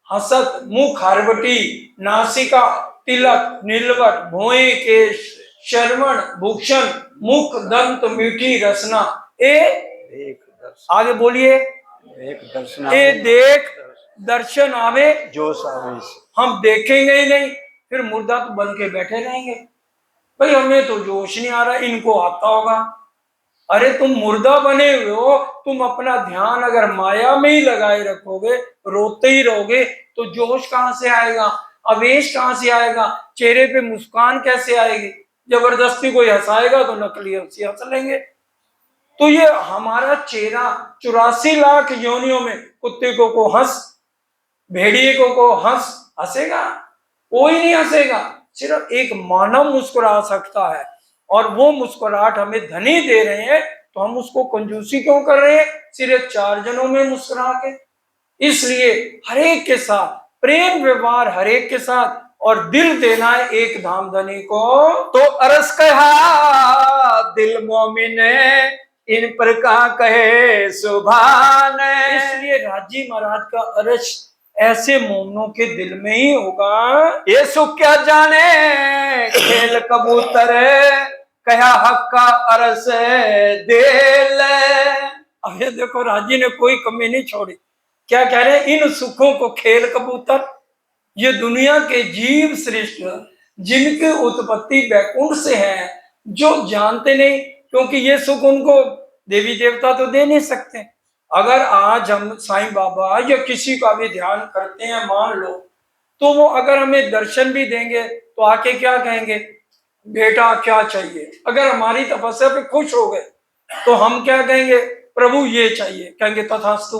हसत, मुख हरवटी, नासिका तिलक, नीलवट, भोए केश, शर्मण, भूषण, मुख दंत, मीठी रसना। एक दर्शन, आगे बोलिए। एक दर्शन ए देख दर्शन आवे जोश आवे। हम देखेंगे ही नहीं, फिर मुर्दा तो बन के बैठे रहेंगे। भाई हमें तो जोश नहीं आ रहा, इनको आता होगा। अरे तुम मुर्दा बने हुए हो, तुम अपना ध्यान अगर माया में ही लगाए रखोगे, रोते ही रहोगे, तो जोश कहाँ से आएगा? आवेश कहाँ से आएगा? चेहरे पे मुस्कान कैसे आएगी? जबरदस्ती कोई हंसाएगा तो नकली हंसी हंस लेंगे। तो ये हमारा चेहरा 84 लाख योनियों में कुत्ते को हंस, भेड़िए को हंसेगा? कोई नहीं हंसेगा। सिर्फ एक मानव मुस्कुरा सकता है, और वो मुस्कुराहट हमें धनी दे रहे हैं, तो हम उसको कंजूसी क्यों कर रहे हैं सिर्फ 4 जनों में मुस्कुरा के? इसलिए हर एक के साथ प्रेम व्यवहार, हर एक के साथ, और दिल देना है एक धाम धनी को। तो अरस कहा दिल मोमिन इन पर कहा कहे सुभान। इसलिए राजी महाराज का अरश ऐसे मोमनों के दिल में ही होगा। ये सुख क्या जाने खेल कबूतर कहा हक का अरस दिल। अब ये देखो, राजी ने कोई कमी नहीं छोड़ी। क्या कह रहे हैं? इन सुखों को खेल कबूतर, ये दुनिया के जीव श्रेष्ठ जिनकी उत्पत्ति बैकुंठ से है, जो जानते नहीं, क्योंकि ये सुख उनको देवी देवता तो दे नहीं सकते। अगर आज हम साईं बाबा या किसी का भी ध्यान करते हैं, मान लो, तो वो अगर हमें दर्शन भी देंगे तो आके क्या कहेंगे? बेटा क्या चाहिए? अगर हमारी तपस्या पे खुश हो गए तो हम क्या कहेंगे? प्रभु ये चाहिए, कहेंगे तथास्तु।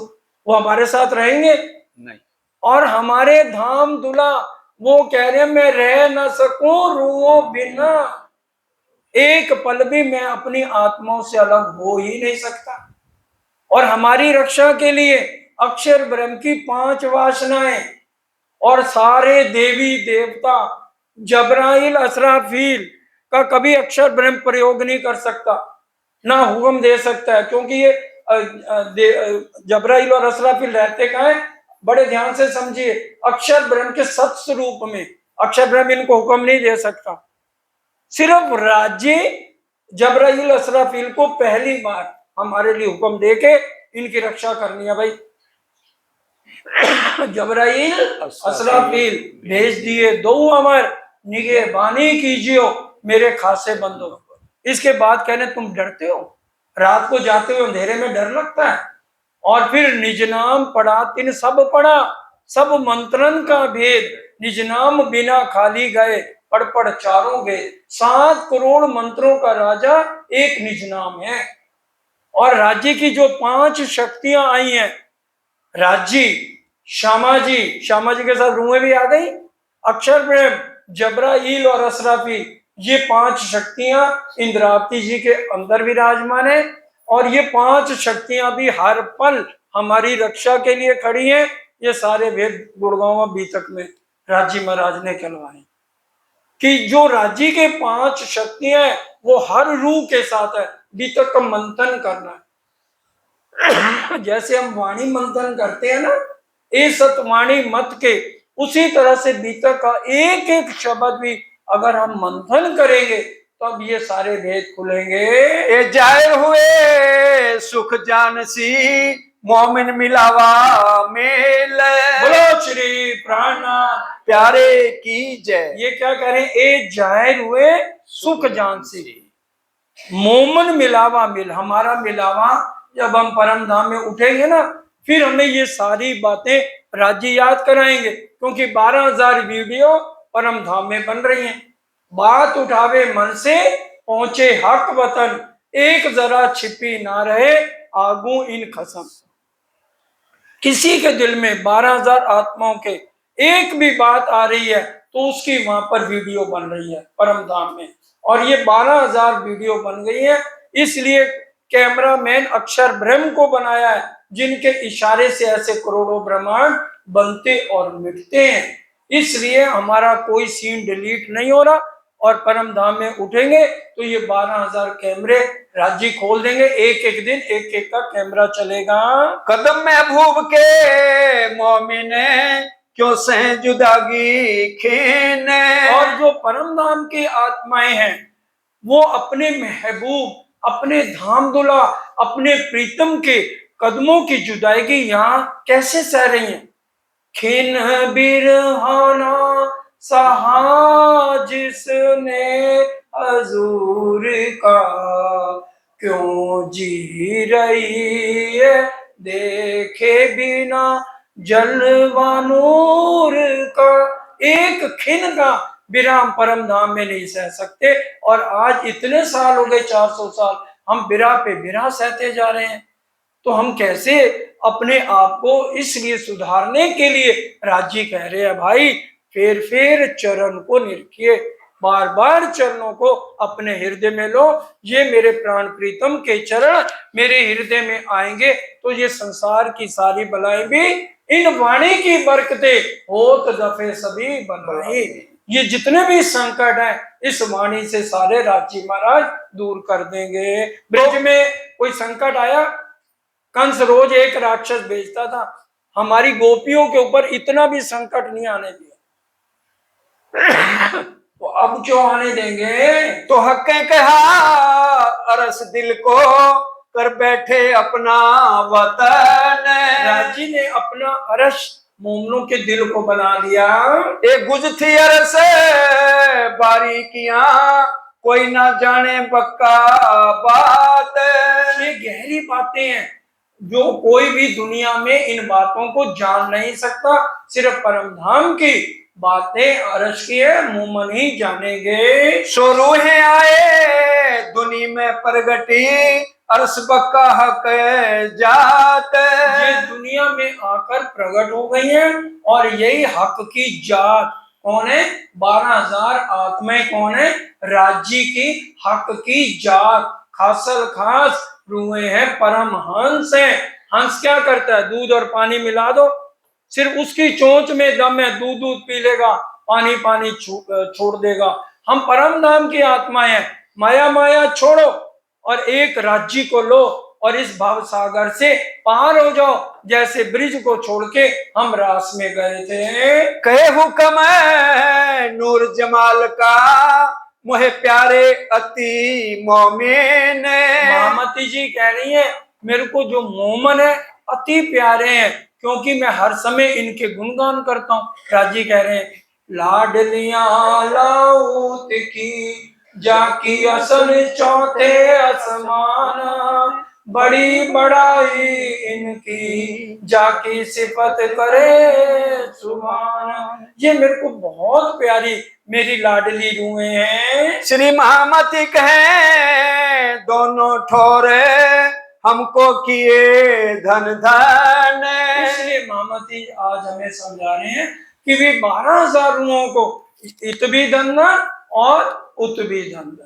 वो हमारे साथ रहेंगे नहीं। और हमारे धाम दुला वो कह रहे हैं, मैं रह न सकूं रूहों बिना, एक पल भी मैं अपनी आत्माओं से अलग हो ही नहीं सकता। और हमारी रक्षा के लिए अक्षर ब्रह्म की 5 वासनाएं और सारे देवी देवता, जबराइल असराफील का कभी अक्षर ब्रह्म प्रयोग नहीं कर सकता, ना हुक्म दे सकता है, क्योंकि ये जबराइल और असराफील रहते कहाँ है? बड़े ध्यान से समझिए, अक्षर ब्रह्म के सत स्वरूप में। अक्षर ब्रह्म इनको हुक्म नहीं दे सकता। सिर्फ राज्य जबराइल असराफील को पहली बार हमारे लिए हुक्म देके इनकी रक्षा करनी है भाई। जबराइल असराफील भेज दिए, दो अमर निगहबानी कीजियो मेरे खासे बंदो। इसके बाद कहने, तुम डरते हो? रात को जाते हुए अंधेरे में डर लगता है? और फिर निज नाम पढ़ा तिन सब पढ़ा, सब मंत्रन का भेद, निज नाम बिना खाली गए, पढ़ पढ़ चारों गए। 7 करोड़ मंत्रों का राजा एक निज नाम है। और राज्य की जो 5 शक्तियां आई हैं, राज्य, श्यामा जी के साथ रूहें भी आ गई, अक्षर ब्रह्म, जबराइल और असराफील, ये 5 शक्तियां इंद्रावती जी के अंदर विराजमान है। और ये 5 शक्तियां भी हर पल हमारी रक्षा के लिए खड़ी हैं। ये सारे भेद गुड़गांव बीतक में राजी महाराज ने कहलवाए कि जो राज्य के 5 शक्तियां हैं वो हर रूह के साथ है। बीतक का मंथन करना है, जैसे हम वाणी मंथन करते हैं ना, ए सतवाणी मत के, उसी तरह से बीतक का एक एक शब्द भी अगर हम मंथन करेंगे तब ये सारे भेद खुलेंगे। ये जाहिर हुए सुख जानसी मोमिन मिलावा मेल। बोलो श्री प्राणनाथ प्यारे की जय। ये क्या कह रहे हैं? ए जाहिर हुए सुख जानसी मोमन मिलावा मिल। हमारा मिलावा जब हम परम धाम में उठेंगे ना, फिर हमें ये सारी बातें राज्य याद कराएंगे, क्योंकि 12,000 वीडियो परम धाम में बन रही हैं। बात उठावे मन से पहुंचे हक वतन, एक जरा छिपी ना रहे आगू इन खसम। किसी के दिल में 12,000 आत्माओं के एक भी बात आ रही है तो उसकी वहां पर वीडियो बन रही है परम धाम में। और ये 12,000 वीडियो बन गई है, इसलिए कैमरामैन अक्षर ब्रह्म को बनाया है, जिनके इशारे से ऐसे करोड़ों ब्रह्मांड बनते और मिटते हैं। इसलिए हमारा कोई सीन डिलीट नहीं हो रहा। और परम धाम में उठेंगे तो ये 12,000 कैमरे राज्य खोल देंगे, एक एक दिन एक एक का कैमरा चलेगा। कदम महबूब के मोमिन क्यों सह जुदागी खीन। और जो परम धाम की आत्माएं हैं वो अपने महबूब, अपने धाम दुला, अपने प्रीतम के कदमों की जुदाई यहाँ कैसे सह रही हैं? खिन बिरहाना सहा जिसने हजूर का, क्यों जी रही है देखे बिना जलवा नूर का। एक खिन का विराम परम धाम में नहीं सह सकते। और आज इतने साल हो गए, 400 साल हम बिरह पे बिरह सहते जा रहे हैं। तो हम कैसे अपने आप को इसलिए सुधारने के लिए राजी कह रहे हैं भाई, फेर चरण को निरखिए, बार बार चरणों को अपने हृदय में लो। ये मेरे प्राण प्रीतम के चरण मेरे हृदय में आएंगे तो ये संसार की सारी बलाएं भी इन वाणी की बरकते होत दफे सभी बनाई। ये जितने भी संकट हैं इस वाणी से सारे राजी महाराज दूर कर देंगे। ब्रज में कोई संकट आया, कंस रोज एक राक्षस भेजता था, हमारी गोपियों के ऊपर इतना भी संकट नहीं आने दिया, तो अब क्यों आने देंगे? तो हक कहा अरस दिल को कर बैठे अपना वतन। राजी ने अपना अरस मोमनों के दिल को बना लिया। एक गुज थी अरस बारीकियां कोई ना जाने बक्का बात। ये गहरी बातें हैं जो कोई भी दुनिया में इन बातों को जान नहीं सकता, सिर्फ परम धाम की बातें अरस की है मोमन ही जानेंगे। सो रूहें आए दुनी में प्रगटी अरस बक्का हक जात। ये दुनिया में आकर प्रकट हो गई है और यही हक की जात कौन है? 12,000 आत्माएं कौन है? राज्य की हक की जात खासल खास रूहे हैं, परम हंस है। हंस क्या करता है? दूध और पानी मिला दो, सिर्फ उसकी चोंच में दम है, दूध दूध पी लेगा, पानी पानी छोड़ देगा। हम परम धाम की आत्माएं हैं, माया माया छोड़ो और एक राज्य को लो और इस भाव सागर से पार हो जाओ। जैसे ब्रिज को छोड़ के हम रास में गए थे। कहे हुक्म नूर जमाल का मोहे प्यारे अति मोमिन। महामती जी कह रही है मेरे को जो मोमन है अति प्यारे हैं, क्योंकि मैं हर समय इनके गुणगान करता हूँ। राजी कह रहे हैं लाडलियां लाऊत की जाकी असल चौथे आसमान, बड़ी बड़ाई इनकी जाकी सिफत करे सुभान। ये मेरे को बहुत प्यारी मेरी लाडली रूहें हैं। श्री महामती कहे दोनों ठोरे हमको किए धन धन। इसलिए महामती आज हमें समझा रहे हैं कि वे 12,000 रूहों को इत भी धन और उत भी धन।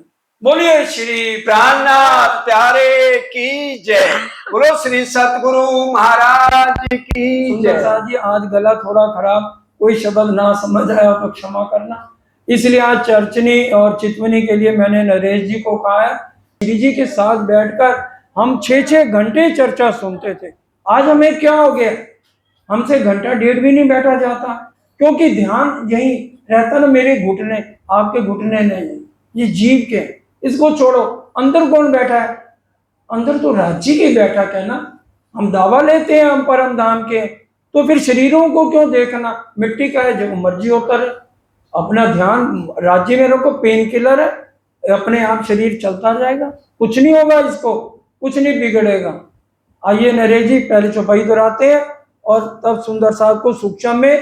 बोलिए श्री प्राणनाथ प्यारे की जय। बोलो श्री सतगुरु महाराज की सुंदर जय। साहब जी आज गला थोड़ा खराब, कोई शब्द ना समझ आया तो क्षमा करना। इसलिए आज चर्चनी और चितवनी के लिए मैंने नरेश जी को कहा है, श्री जी के साथ बैठकर हम 6-6 घंटे चर्चा सुनते थे। आज हमें क्या हो गया, हमसे घंटा डेढ़ भी नहीं बैठा जाता, क्योंकि ध्यान यही रहता ना, मेरे घुटने आपके घुटने नहीं, ये जीव के, इसको छोड़ो। अंदर कौन बैठा है? अंदर तो राज्य के बैठा है ना। हम दावा लेते हैं हम परम धाम के, तो फिर शरीरों को क्यों देखना? मिट्टी का है, जो मर्जी होता रहे, अपना ध्यान राज्य में रखो। पेन किलर है, अपने आप शरीर चलता जाएगा, कुछ नहीं होगा, इसको कुछ नहीं बिगड़ेगा। आइए नरेश जी पहले चौपाई दोहराते हैं और तब सुंदर साहब को सूक्ष्म में,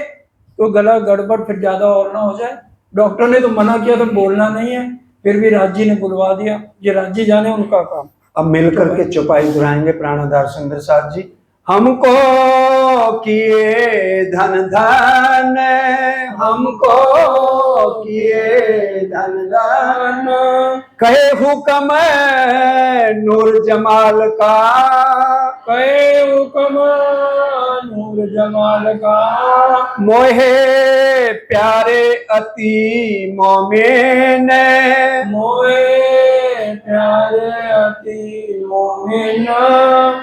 तो गला गड़बड़ फिर ज्यादा और ना हो जाए। डॉक्टर ने तो मना किया तो बोलना नहीं है, फिर भी राज्य ने बुलवा दिया, ये राज्य जाने उनका काम। अब मिलकर के चौपाई दोहराएंगे प्राणाधार सुंदर साथ जी। हमको किए धन धन, हमको किए धन धन, कहे हुक्म नूर जमाल का, कहे हुक्म नूर जमाल का, मोहे प्यारे अति मोमिन, मोए प्यारे अति मोमिन।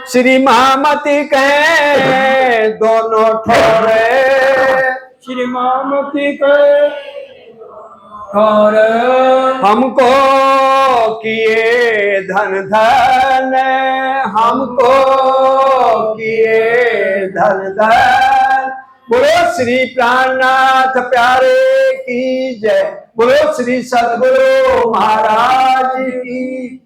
श्री महामती कहे दोनों ठोरे, श्री महामती कहे और हमको किए धन धन, हमको किए धन धन। बोलो श्री प्राणनाथ प्यारे की जय। बोलो श्री सतगुरु महाराज की